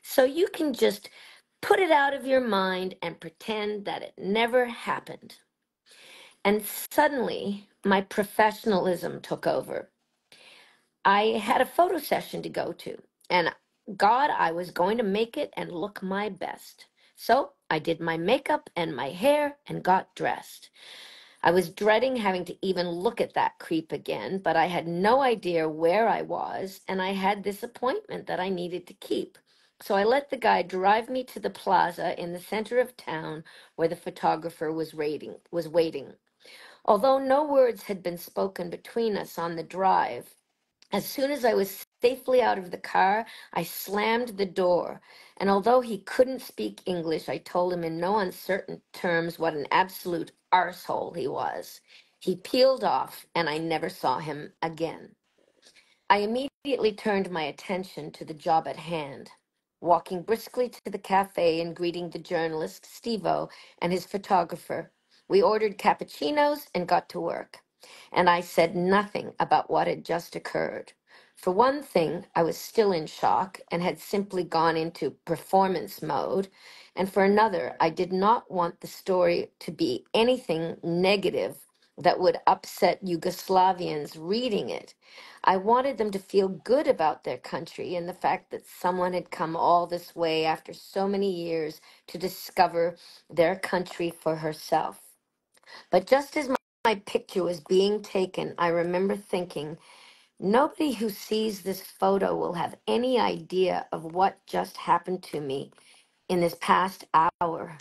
So you can just put it out of your mind and pretend that it never happened. And suddenly, my professionalism took over. I had a photo session to go to, and God, I was going to make it and look my best. So I did my makeup and my hair and got dressed. I was dreading having to even look at that creep again, but I had no idea where I was, and I had this appointment that I needed to keep. So I let the guy drive me to the plaza in the center of town where the photographer was waiting. Although no words had been spoken between us on the drive, as soon as I was safely out of the car, I slammed the door. And although he couldn't speak English, I told him in no uncertain terms what an absolute arsehole he was. He peeled off, and I never saw him again. I immediately turned my attention to the job at hand, walking briskly to the cafe and greeting the journalist, Steve-O, and his photographer. We ordered cappuccinos and got to work. And I said nothing about what had just occurred. For one thing, I was still in shock and had simply gone into performance mode. And for another, I did not want the story to be anything negative that would upset Yugoslavians reading it. I wanted them to feel good about their country and the fact that someone had come all this way after so many years to discover their country for herself. But just as my picture was being taken, I remember thinking, nobody who sees this photo will have any idea of what just happened to me in this past hour.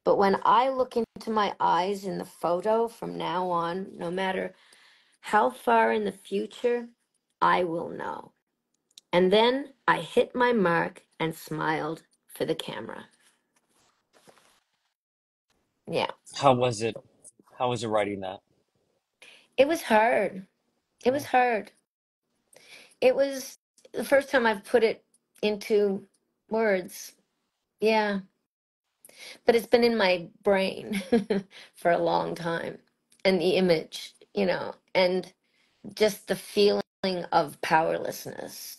But when I look into my eyes in the photo from now on, no matter how far in the future, I will know. And then I hit my mark and smiled for the camera. Yeah, How was it? How was it writing that? it was hard. It was Mm. hard. It was the first time I've put it into words. Yeah, but it's been in my brain for a long time. And the image, and just the feeling of powerlessness.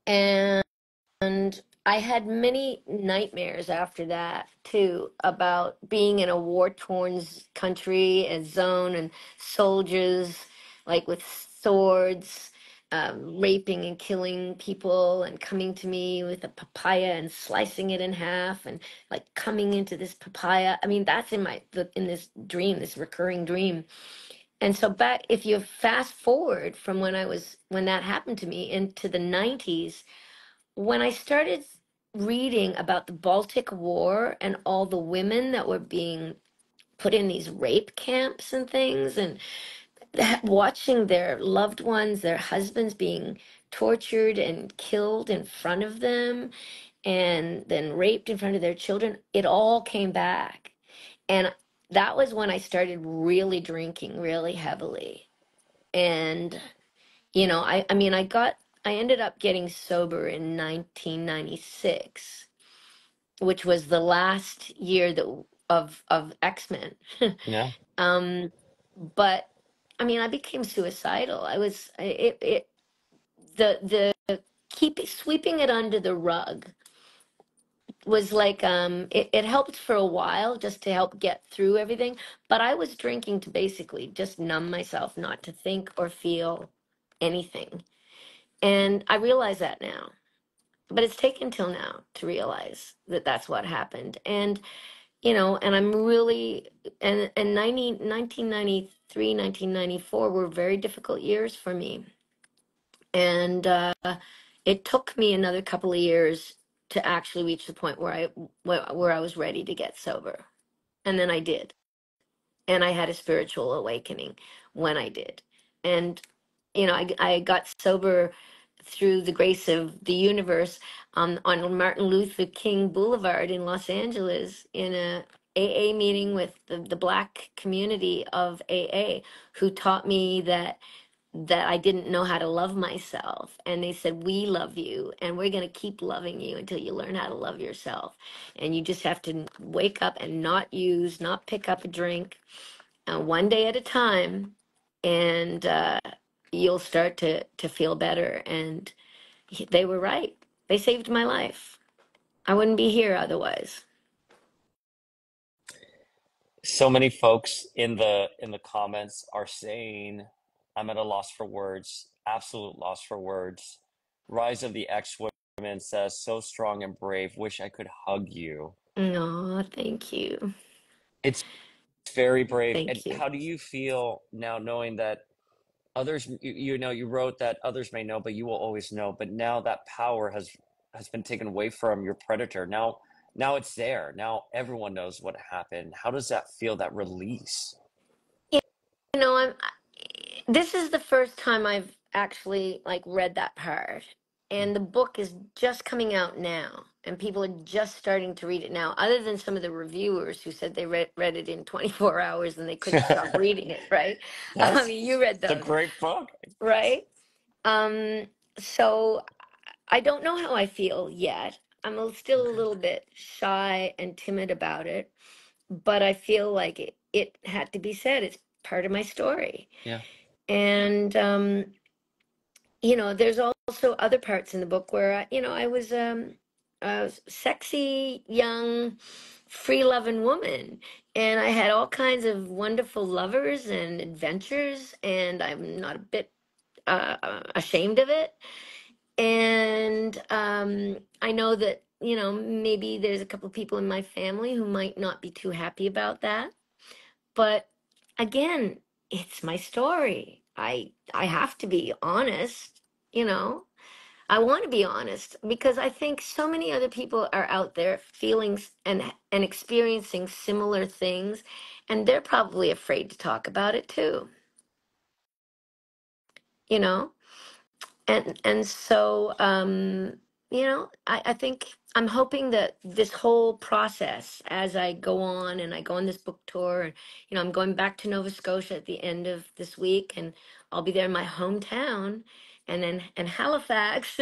And I had many nightmares after that too about being in a war-torn country, a zone, and soldiers like with swords raping and killing people and coming to me with a papaya and slicing it in half and like coming into this papaya. I mean, that's in in this dream, this recurring dream. And so back, if you fast forward from when that happened to me into the 90s, when I started reading about the Baltic War and all the women that were being put in these rape camps and things, and watching their loved ones, their husbands being tortured and killed in front of them, and then raped in front of their children, it all came back. And that was when I started really drinking really heavily. And, I mean, I ended up getting sober in 1996, which was the last year of X-Men. Yeah. Um, but I mean, I became suicidal. The keep sweeping it under the rug was like, it helped for a while just to help get through everything. But I was drinking to basically just numb myself, not to think or feel anything. And I realize that now. But it's taken till now to realize that that's what happened. And I'm really, and 1993, 1994 were very difficult years for me. And it took me another couple of years to actually reach the point where I was ready to get sober. And then I did. And I had a spiritual awakening when I did. And I got sober through the grace of the universe, on Martin Luther King Boulevard in Los Angeles, in a AA meeting with the Black community of AA, who taught me that I didn't know how to love myself. And they said, we love you, and we're going to keep loving you until you learn how to love yourself. And you just have to wake up and not pick up a drink, one day at a time, and you'll start to feel better. And they were right. They saved my life. I wouldn't be here otherwise. So many folks in the comments are saying, I'm at a loss for words, absolute loss for words. Rise of the X-Women says, so strong and brave, wish I could hug you. No, thank you. It's very brave. And Thank you. how do you feel now knowing that others, you wrote that others may know, but you will always know. But now that power has been taken away from your predator. Now it's there. Now everyone knows what happened. How does that feel, that release? You know, this is the first time I've actually like read that part. And the book is just coming out now, and people are just starting to read it now, other than some of the reviewers who said they read it in 24 hours and they couldn't stop reading it, right? I Yes, mean, you read it's a those, great book. right? So I don't know how I feel yet. Still a Okay. little bit shy and timid about it, but I feel like it had to be said. It's part of my story. Yeah. And there's also other parts in the book where I was a sexy young free loving woman, and I had all kinds of wonderful lovers and adventures, and I'm not a bit ashamed of it. And I know that maybe there's a couple of people in my family who might not be too happy about that, but again, it's my story. I have to be honest, you know. I want to be honest because I think so many other people are out there feeling and experiencing similar things, and they're probably afraid to talk about it too, you know. And so I think I'm hoping that this whole process, as I go on and I go on this book tour, and I'm going back to Nova Scotia at the end of this week, and I'll be there in my hometown, and then in Halifax,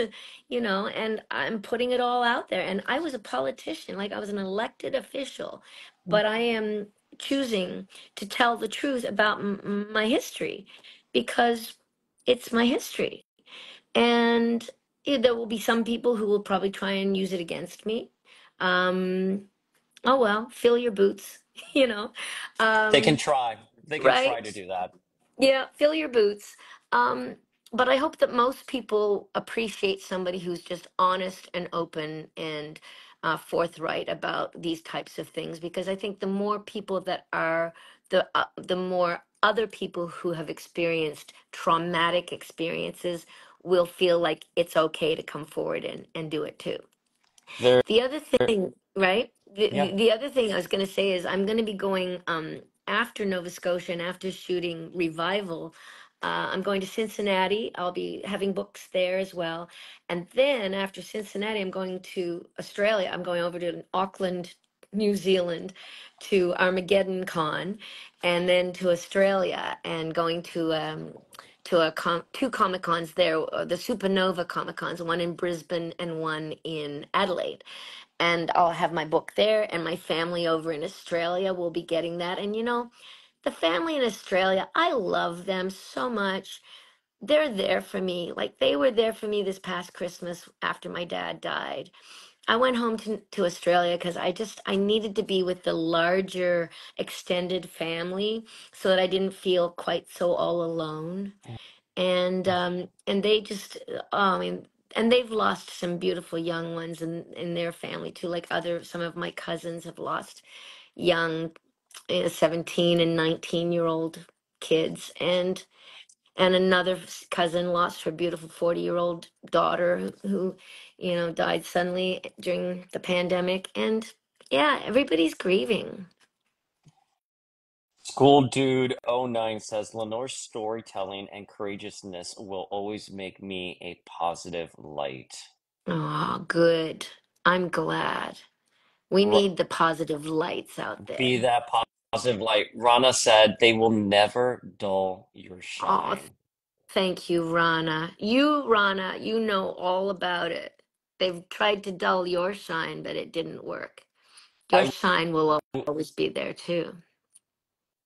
and I'm putting it all out there. And I was a politician, like I was an elected official, but I am choosing to tell the truth about my history, because it's my history. And there will be some people who will probably try and use it against me. Um, oh well, fill your boots, you know. They can Um, try. They can try right? to do that. Yeah, fill your boots. Um, but I hope that most people appreciate somebody who's just honest and open and forthright about these types of things, because I think the more people that are, the more other people who have experienced traumatic experiences will feel like it's okay to come forward and do it too. There, The other thing, right? yeah. The other thing I was going to say is I'm going to be going after Nova Scotia and after shooting Revival. I'm going to Cincinnati. I'll be having books there as well. And then after Cincinnati, I'm going to Australia. I'm going over to Auckland, New Zealand to Armageddon Con, and then to Australia and going to two Comic Cons there, the Supernova Comic Cons, one in Brisbane and one in Adelaide. And I'll have my book there, and my family over in Australia will be getting that. And the family in Australia, I love them so much. They're there for me. Like they were there for me this past Christmas after my dad died. I went home to Australia because I needed to be with the larger extended family so that I didn't feel quite so all alone. And they just I mean, and they've lost some beautiful young ones in their family too, like other some of my cousins have lost young 17 and 19-year-old kids, and another cousin lost her beautiful 40-year-old daughter who died suddenly during the pandemic. And yeah, everybody's grieving. School Dude '09 says Lenore's storytelling and courageousness will always make me a positive light. Oh, good. I'm glad. We R- need the positive lights out be there. that positive light. Rana said they will never dull your Oh, shine. thank you, Rana. Rana, you know all about it. They've tried to dull your shine, but it didn't work. Your I shine will always be there too.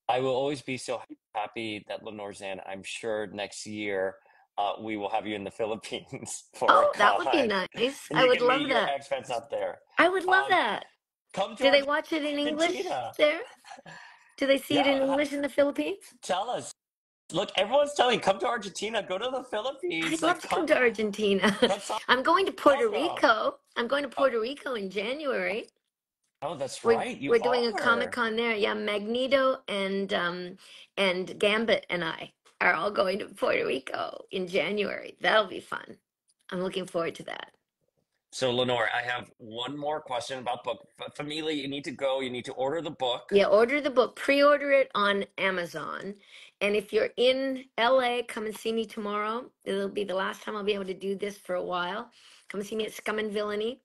I will always be so happy that Lenore Zann, I'm sure next year we will have you in the Philippines for a Oh, that would be con, nice. and I you would can meet love your that. ex-friends out there. I would love Um, that. come Do to they watch it in English Argentina. there? Do they see it in Yeah, English in the Philippines? tell us. Look, everyone's telling you, come to Argentina, go to the Philippines, I'd love like to come to Argentina. come South I'm going to Puerto America. Rico. I'm going to Oh, Puerto Rico in January. oh, that's We're right, you we're doing a Comic are. Con there. Yeah, Magneto and Gambit and I are all going to Puerto Rico in January. That'll be fun. I'm looking forward to that. So, Lenore, I have one more question about book. Familia, you need to go. You need to order the book. Yeah, order the book, pre-order it on Amazon. And if you're in LA, come and see me tomorrow. It'll be the last time I'll be able to do this for a while. Come see me at Scum and Villainy.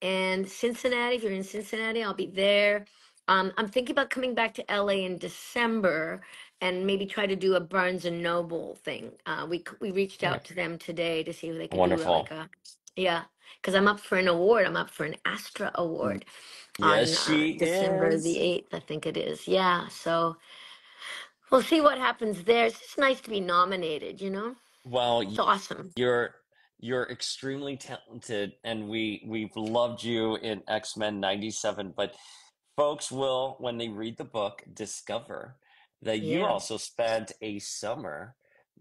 And Cincinnati, if you're in Cincinnati, I'll be there. I'm thinking about coming back to LA in December and maybe try to do a Barnes and Noble thing. We reached Hmm. out to them today to see if they could do like Wonderful. a, yeah, because I'm up for an award. I'm up for an Astra Award Yes, on she December the is. 8th, I think it is. Yeah, so we'll see what happens there. It's just nice to be nominated, you know? Well, It's awesome. you're you're extremely talented, and we've loved you in X-Men '97. But folks will, when they read the book, discover that you Yeah. also spent a summer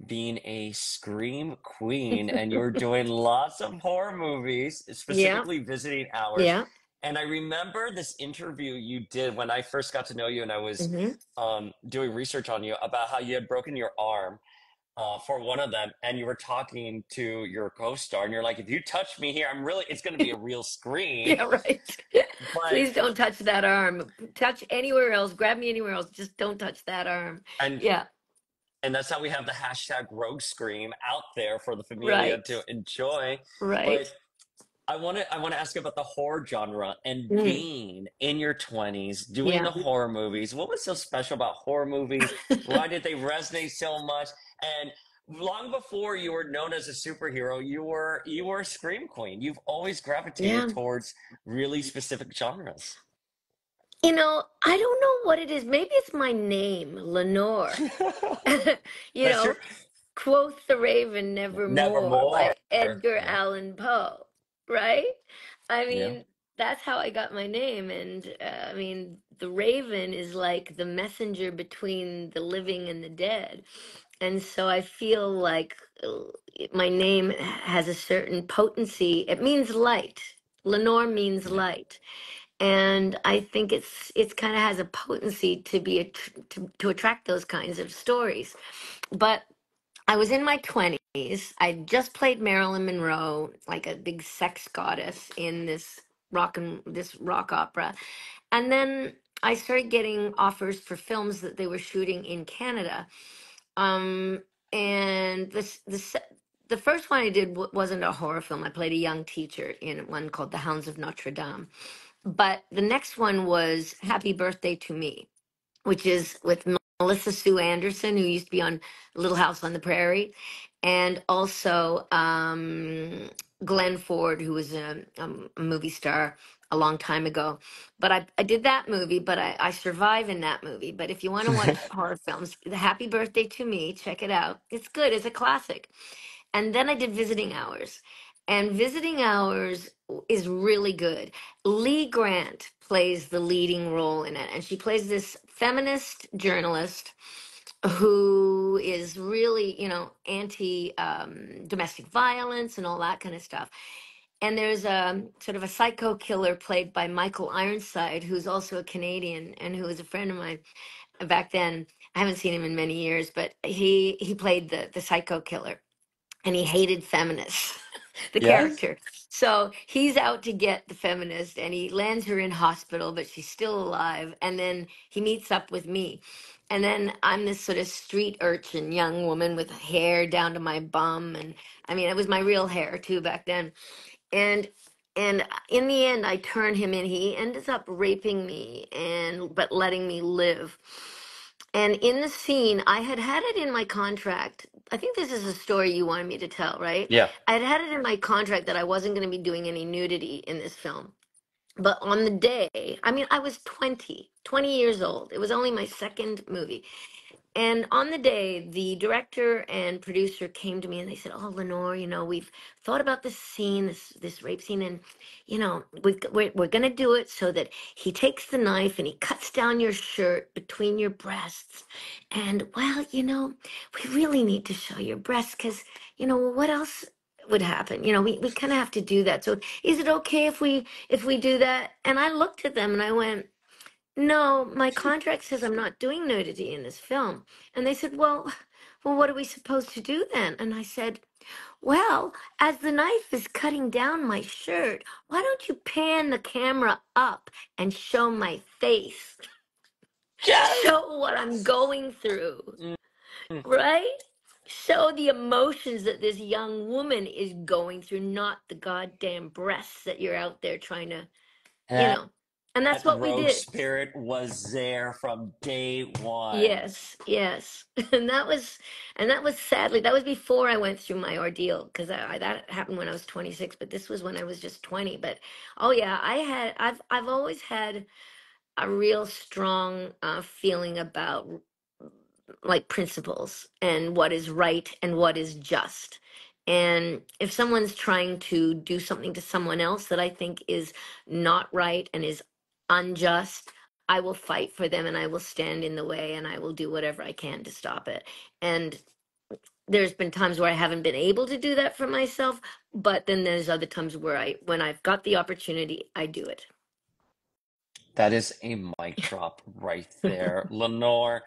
being a scream queen, and you were doing lots of horror movies, Yeah. specifically visiting ours. Yeah. And I remember this interview you did when I first got to know you, and I was Hmm. doing research on you about how you had broken your arm for one of them, and you were talking to your co-star, and you're like, "If you touch me here, it's going to be a real scream." Yeah, right. But Please don't touch that arm. Touch anywhere else. Grab me anywhere else. Just don't touch that arm. and Yeah. and that's how we have the hashtag Rogue Scream out there for the familia Right. to enjoy. Right. But I want to ask you about the horror genre and Mm. being in your 20s doing Yeah. the horror movies. What was so special about horror movies? Why did they resonate so much? And long before you were known as a superhero, you were a scream queen. You've always gravitated Yeah. towards really specific genres. I don't know what it is. Maybe it's my name, Lenore. you That's true. know, Quoth the raven nevermore Nevermore. by Edgar Yeah. Allan Poe, right? I Yeah. mean, that's how I got my name. And I mean, the raven is like the messenger between the living and the dead. And so I feel like my name has a certain potency. It means light. Lenore means Yeah. light. And I think it's kind of has a potency to be to attract those kinds of stories. But I was in my 20s. I just played Marilyn Monroe, like a big sex goddess in this rock opera. And then I started getting offers for films that they were shooting in Canada. Um, and the first one I did wasn't a horror film. I played a young teacher in one called The Hounds of Notre Dame. But the next one was Happy Birthday to Me, which is with Melissa Sue Anderson, who used to be on Little House on the Prairie, and also Glenn Ford, who was a movie star a long time ago. But I did that movie, but I survive in that movie. But if you want to watch horror films, The Happy Birthday to Me, check it out. It's good. It's a classic. And then I did Visiting Hours. And Visiting Hours is really good. Lee Grant plays the leading role in it. And she plays this feminist journalist who is really, anti domestic violence and all that kind of stuff. And there's a sort of a psycho killer played by Michael Ironside, who's also a Canadian and who was a friend of mine back then. I haven't seen him in many years, but he played the psycho killer, and he hated feminists, the Yes. character. So he's out to get the feminist, and he lands her in hospital, but she's still alive. And then he meets up with me. And then I'm this sort of street urchin young woman with hair down to my bum. And I mean, it was my real hair too back then. And in the end, I turn him in. He ends up raping me but letting me live. And in the scene, I had it in my contract. I think this is a story you wanted me to tell, right? Yeah. I had it in my contract that I wasn't going to be doing any nudity in this film. But on the day, I mean, I was 20 years old. It was only my second movie. And on the day, the director and producer came to me and they said, "Oh, Lenore, we've thought about this scene, this rape scene, and we're gonna do it so that he takes the knife and he cuts down your shirt between your breasts, and well, we really need to show your breasts because what else would happen? We kind of have to do that. So is it okay if we do that?" And I looked at them and I went, "No, my contract says I'm not doing nudity in this film." And they said, "Well, what are we supposed to do then?" And I said, "Well, as the knife is cutting down my shirt, why don't you pan the camera up and show my face? Yes. Show what I'm going through, Mm. right? Show the emotions that this young woman is going through, not the goddamn breasts that you're out there trying to, you That know." And that's what we rogue did. spirit was there from day one. Yes, yes. And that was sadly, that was before I went through my ordeal, because that happened when I was 26, but this was when I was just 20. But oh yeah, I've always had a real strong feeling about like principles and what is right and what is just. And if someone's trying to do something to someone else that I think is not right and is unjust, I will fight for them and I will stand in the way and I will do whatever I can to stop it. And there's been times where I haven't been able to do that for myself, but then there's other times where when I've got the opportunity, I do it. That is a mic drop right there. Lenore,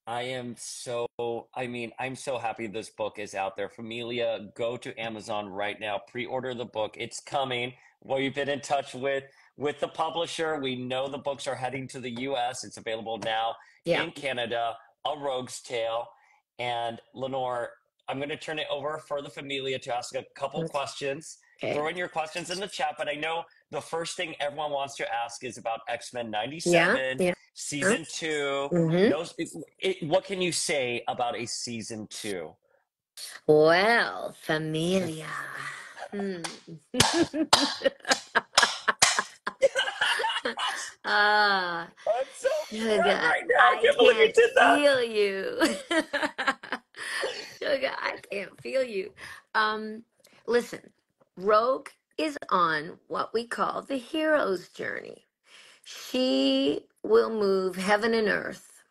I'm so happy this book is out there. Familia, go to Amazon right now, pre-order the book. It's coming. We've been in touch with the publisher. We know the books are heading to the US. It's available now Yeah. in Canada, A Rogue's Tale. And Lenore, I'm going to turn it over for the Familia to ask a couple questions. Okay. Throw in your questions in the chat, but I know the first thing everyone wants to ask is about X-Men Yeah. 97, Yeah. season 2. Mm-hmm. No, what can you say about a season 2? Well, familia. Hmm. Ah, I'm so upset sugar, right now. I I can't believe you can't did that. feel you. Sugar, I can't feel you. Um, Listen, Rogue is on what we call the hero's journey. She will move heaven and earth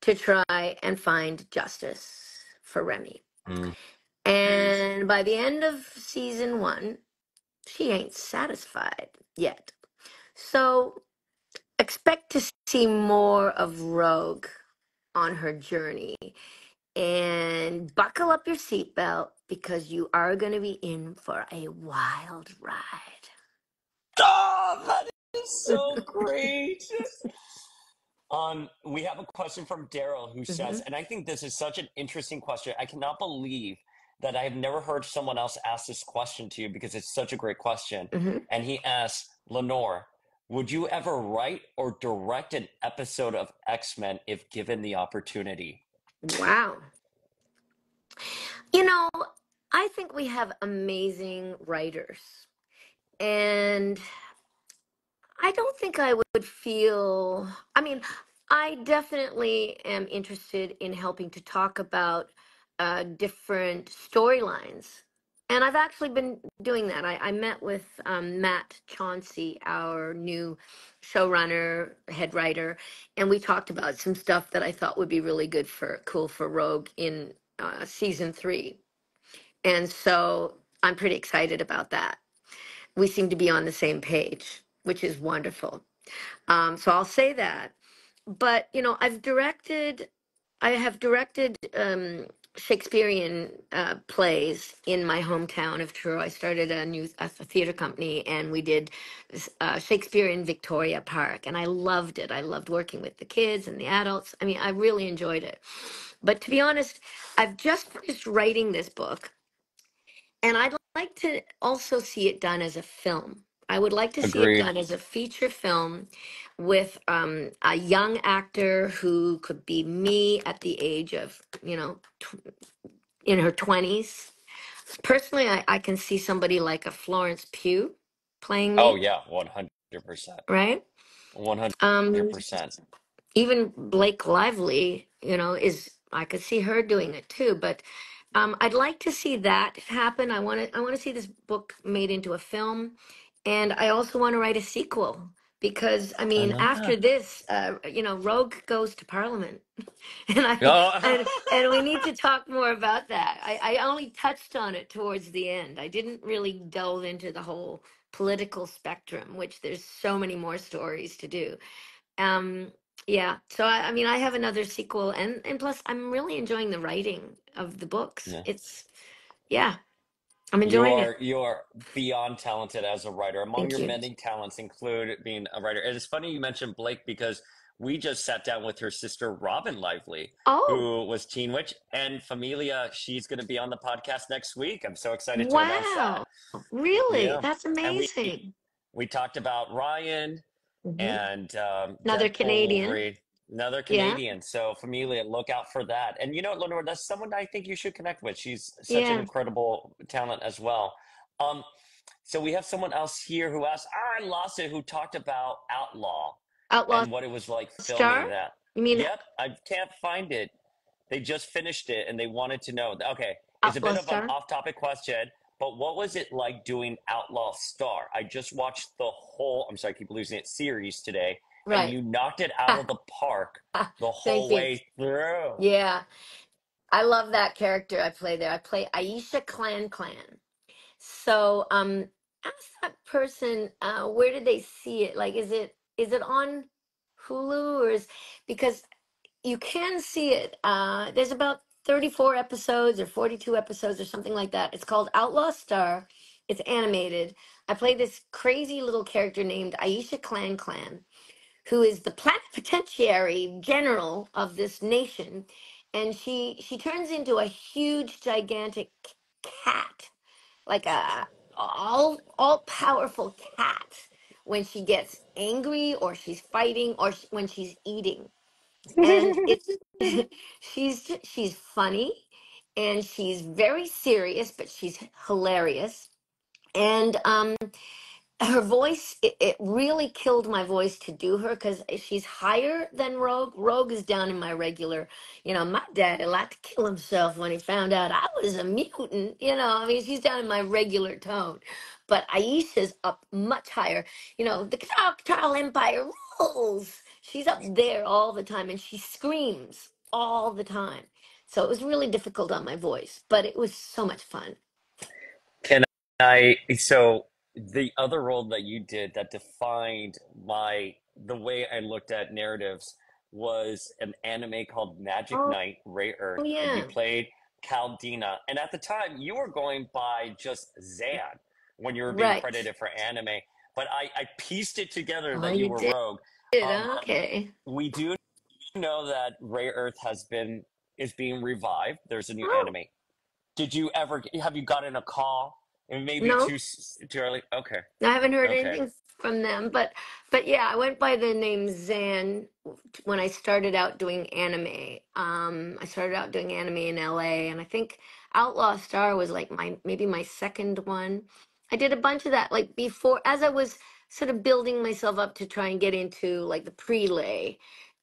to try and find justice for Remy. Mm. And by the end of season 1, she ain't satisfied yet. So expect to see more of Rogue on her journey. And buckle up your seatbelt because you are going to be in for a wild ride. Oh, that is so great. We have a question from Daryl who says, Mhm. and I think this is such an interesting question. I cannot believe that I have never heard someone else ask this question to you because it's such a great question. Mhm. And he asks, Lenore, would you ever write or direct an episode of X-Men if given the opportunity? Wow. You know, I think we have amazing writers. And I don't think I would feel, I mean, I definitely am interested in helping to talk about different storylines. And I've actually been doing that. I met with Matt Chauncey, our new showrunner, head writer, and we talked about some stuff that I thought would be really cool for Rogue in season 3. And so I'm pretty excited about that. We seem to be on the same page, which is wonderful. So I'll say that. But I have directed Shakespearean plays in my hometown of Truro. I started a theater company, and we did Shakespeare in Victoria Park, and I loved it. I loved working with the kids and the adults. I mean, I really enjoyed it. But to be honest, I've just finished writing this book, and I'd like to also see it done as a film. I would like to see it Agreed. done as a feature film with a young actor who could be me at the age of, in her 20s. Personally, I can see somebody like a Florence Pugh playing Oh, me, yeah, 100%. right? Um, 100%. Even Blake Lively, is I could see her doing it too. But I'd like to see that happen. I want to see this book made into a film, and I also want to write a sequel because I I mean, love after that. this, Rogue goes to Parliament, and I Oh. and we need to talk more about that. I only touched on it towards the end. I didn't really delve into the whole political spectrum, which there's so many more stories to do. Um, yeah. So I mean, I have another sequel, and plus, I'm really enjoying the writing of the books. Yeah. Yeah, I'm You enjoying it. are you are beyond talented as a writer. Among Thank your you. many talents include being a writer. And it's funny you mentioned Blake because we just sat down with her sister Robin Lively, Oh, who was Teen Witch and Familia. She's going to be on the podcast next week. I'm so excited to announce that. wow! Really? Yeah, That's and amazing. we talked about Ryan Hmm. and Another Deadpool, Canadian. Wolverine, another Yeah, Canadian. So Familia, look out for that. And you know, Lenore, that's someone I think you should connect with. She's such an yeah. incredible talent as well. Um, so we have someone else here who asked, I lost it, who talked about Outlaw Outlaw and what it was like Star? filming that. You mean Yep, I can't find it. They just finished it and they wanted to know. Okay, it's a Outlaw bit of an Star? off-topic question, but what was it like doing Outlaw Star? I just watched the whole, I'm sorry, I keep losing it, series today, and Right. you knocked it out of the park the Thank whole you. way through. Yeah, I love that character I play there. I play Aisha Clan Clan. So, ask that person, where did they see it? Like, is it on Hulu because you can see it. There's about 34 episodes or 42 episodes or something like that. It's called Outlaw Star. It's animated. I play this crazy little character named Aisha Clan Clan, who is the plenipotentiary general of this nation, and she turns into a huge, gigantic cat, like a all powerful cat when she gets angry or she's fighting or when she's eating. And it's she's funny, and she's very serious, but she's hilarious. And her voice, it really killed my voice to do her because she's higher than Rogue. Rogue is down in my regular, my daddy liked to kill himself when he found out I was a mutant. I mean, she's down in my regular tone. But Aisha's up much higher. The Crocodile Empire rules. she's up there all the time and she screams all the time. So it was really difficult on my voice, but it was so much fun. Can I? So the other role that you did that defined the way I looked at narratives was an anime called Magic Oh, Knight Ray Earth, and you yeah. played Caldina. And at the time, you were going by just Zan when you were being Right. credited for anime. But I pieced it together Oh, that you you were did. Rogue. Okay. We do know that Ray Earth is being revived. There's a new Oh, anime. Did you ever have you gotten a call? It may be no. too early. Okay, I haven't heard okay. anything from them, but yeah, I went by the name Zan when I started out doing anime. I started out doing anime in LA, and I think Outlaw Star was like maybe my second one. I did a bunch of that like before as I was sort of building myself up to try and get into like the prelay.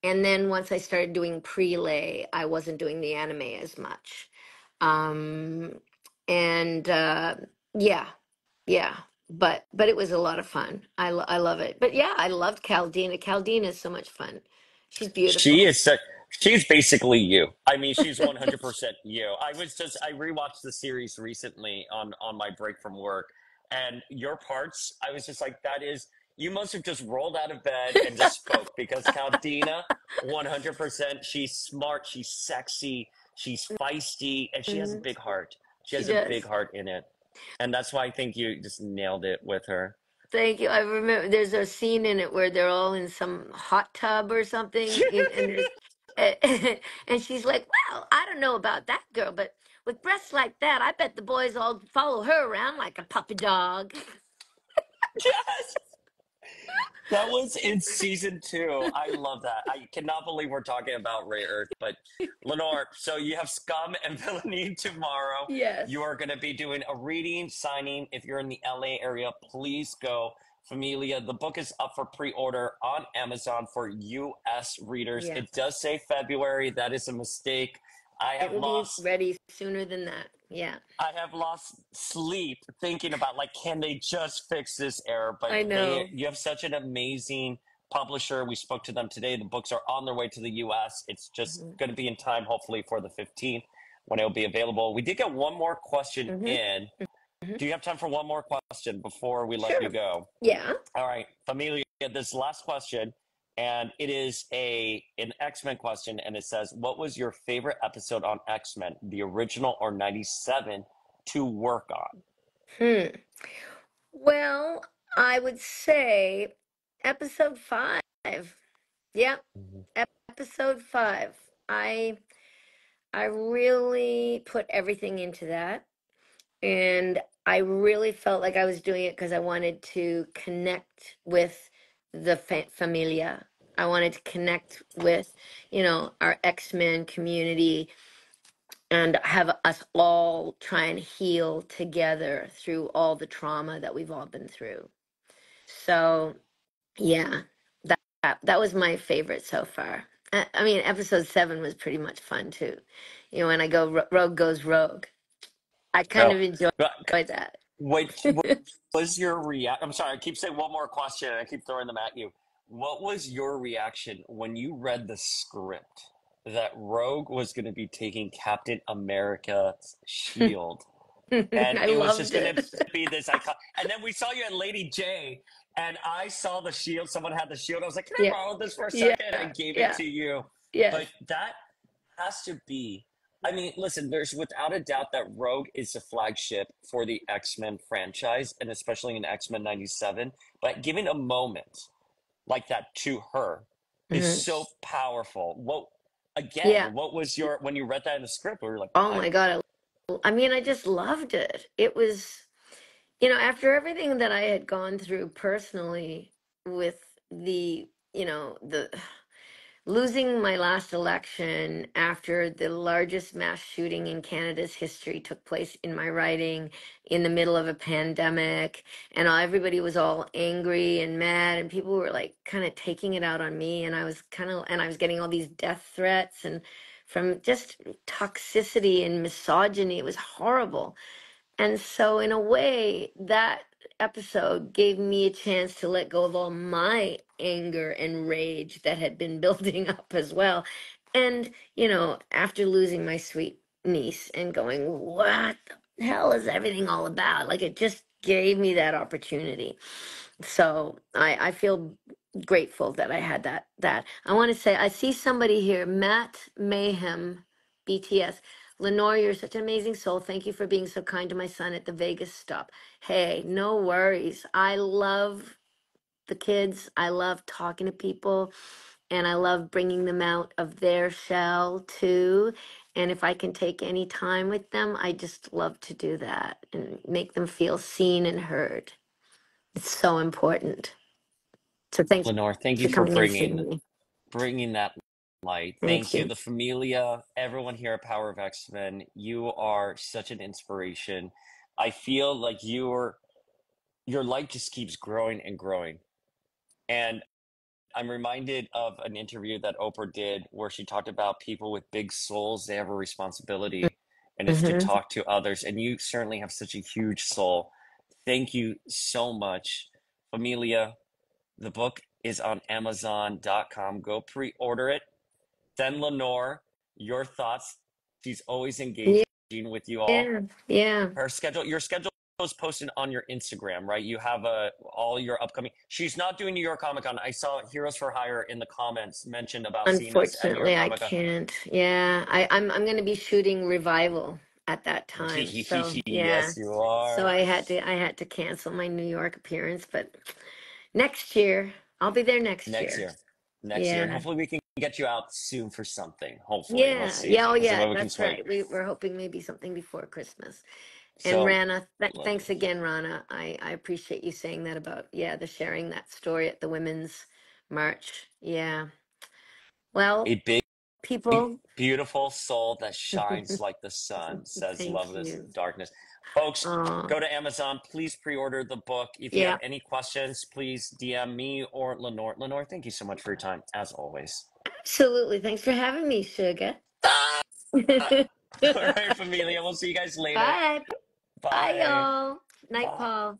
And then once I started doing prelay, I wasn't doing the anime as much. Um, and yeah, yeah, but it was a lot of fun. I love it. But yeah, I loved Caldina. Caldina is so much fun. She's She beautiful. is such, she's basically you. I mean, she's 100% you. I rewatched the series recently on my break from work, and your parts, I was just like, that is, you must have just rolled out of bed and just spoke because Caldina, 100%, she's smart, she's sexy, she's feisty, and she has a Mhm. big heart. She She has a big does. heart in it. And that's why I think you just nailed it with her. Thank you. I remember there's a scene in it where they're all in some hot tub or something, and there's and she's like, "Well, I don't know about that girl, but with breasts like that, I bet the boys all follow her around like a puppy dog." Yes! That was in season two. I love that. I cannot believe we're talking about Ray Earth. But Lenore, so you have Scum and Villainy tomorrow. Yes. You are going to be doing a reading, signing. If you're in the LA area, please go. Familia, the book is up for pre-order on Amazon for US readers. Yeah. It does say February. That is a mistake. I It have will be lost ready sooner than that. Yeah. I have lost sleep thinking about like, can they just fix this error? But I know. you have such an amazing publisher. We spoke to them today. The books are on their way to the US. It's just Hmm. going to be in time, hopefully, for the 15th when it'll be available. We did get one more question Hmm. in. Hmm. Do you have time for one more question before we let you Sure. go? Yeah. All right, Familia, this last question, and it is an X-Men question, and it says, "What was your favorite episode on X-Men, the original or '97, to work on?" Hmm. Well, I would say episode 5. Yeah, Mhm. episode 5. I I really put everything into that, and I really felt like I was doing it because I wanted to connect with the familia. I wanted to connect with, our X-Men community and have us all try and heal together through all the trauma that we've all been through. So, yeah, that was my favorite so far. I mean, episode 7 was pretty much fun too. When I go rogue goes rogue. I kind Oh, of enjoyed but that. what was your reaction? I'm sorry, I keep saying one more question, and I keep throwing them at you. What was your reaction when you read the script that Rogue was going to be taking Captain America's shield? And I it was just loved going to it. be this icon. And then we saw you at Lady J, and I saw the shield. Someone had the shield. I was like, "Can I Yeah, borrow this for a yeah, second?" I gave it yeah, to you. yes. But that has to be. I mean, listen, there's without a doubt that Rogue is the flagship for the X-Men franchise, and especially in X-Men '97. But giving a moment like that to her is Hmm. so powerful. Yeah. What was your when you read that in the script? We were like, Oh my God. I mean, I just loved it. It was, after everything that I had gone through personally with the losing my last election after the largest mass shooting in Canada's history took place in my writing in the middle of a pandemic, and everybody was all angry and mad, and people were like kind of taking it out on me, and I was getting all these death threats and from just toxicity and misogyny. It was horrible. And so in a way that episode gave me a chance to let go of all my anger and rage that had been building up as well. And, after losing my sweet niece and going, what the hell is everything all about? Like, it just gave me that opportunity. So I feel grateful that I had that. I want to say, I see somebody here, Matt Mayhem, BTS. Lenore, you're such an amazing soul. Thank you for being so kind to my son at the Vegas stop. Hey, no worries. I love the kids. I love talking to people, and I love bringing them out of their shell too. And if I can take any time with them, I just love to do that and make them feel seen and heard. It's so important. So thanks Lenore, thank you for for coming and seeing me. bringing that light. Thank Thank you, you. the familia, everyone here at Power of X-Men. You are such an inspiration. I feel like your light just keeps growing and growing. And I'm reminded of an interview that Oprah did where she talked about people with big souls. They have a responsibility, and it's to Hmm. talk to others. And you certainly have such a huge soul. Thank you so much, familia. The book is on Amazon.com. Go pre-order it. Send Lenore your thoughts. She's always engaging with you all. Yeah, yeah. Your schedule is posted on your Instagram, right? You have all your upcoming. She's not doing New York Comic Con. I saw Heroes for Hire in the comments mentioned about seeing us at New York Unfortunately, I Comic Con. can't. Yeah, I'm going to be shooting Revival at that time. So yeah, Yes, you so are. I had to cancel my New York appearance, but next year I'll be there next Next year. year. Next year. And Yeah, hopefully we can get you out soon for something. Hopefully. We'll yeah, see. yeah. Oh We'll see yeah, what we can that's swing. right. We're hoping maybe something before Christmas. And So, Rana, thanks again, Rana. I appreciate you saying that about, the sharing that story at the women's march. Yeah. Well, a big, people, beautiful soul that shines like the sun, says thank Loveless you. Darkness. Folks, Oh, go to Amazon. Please pre-order the book. If you have yeah, any questions, please DM me or Lenore. Lenore, thank you so much for your time, as always. absolutely. Thanks for having me, sugar. All right, familia. We'll see you guys later. Bye. Bye, Bye. y'all. Night, Bye. Paul.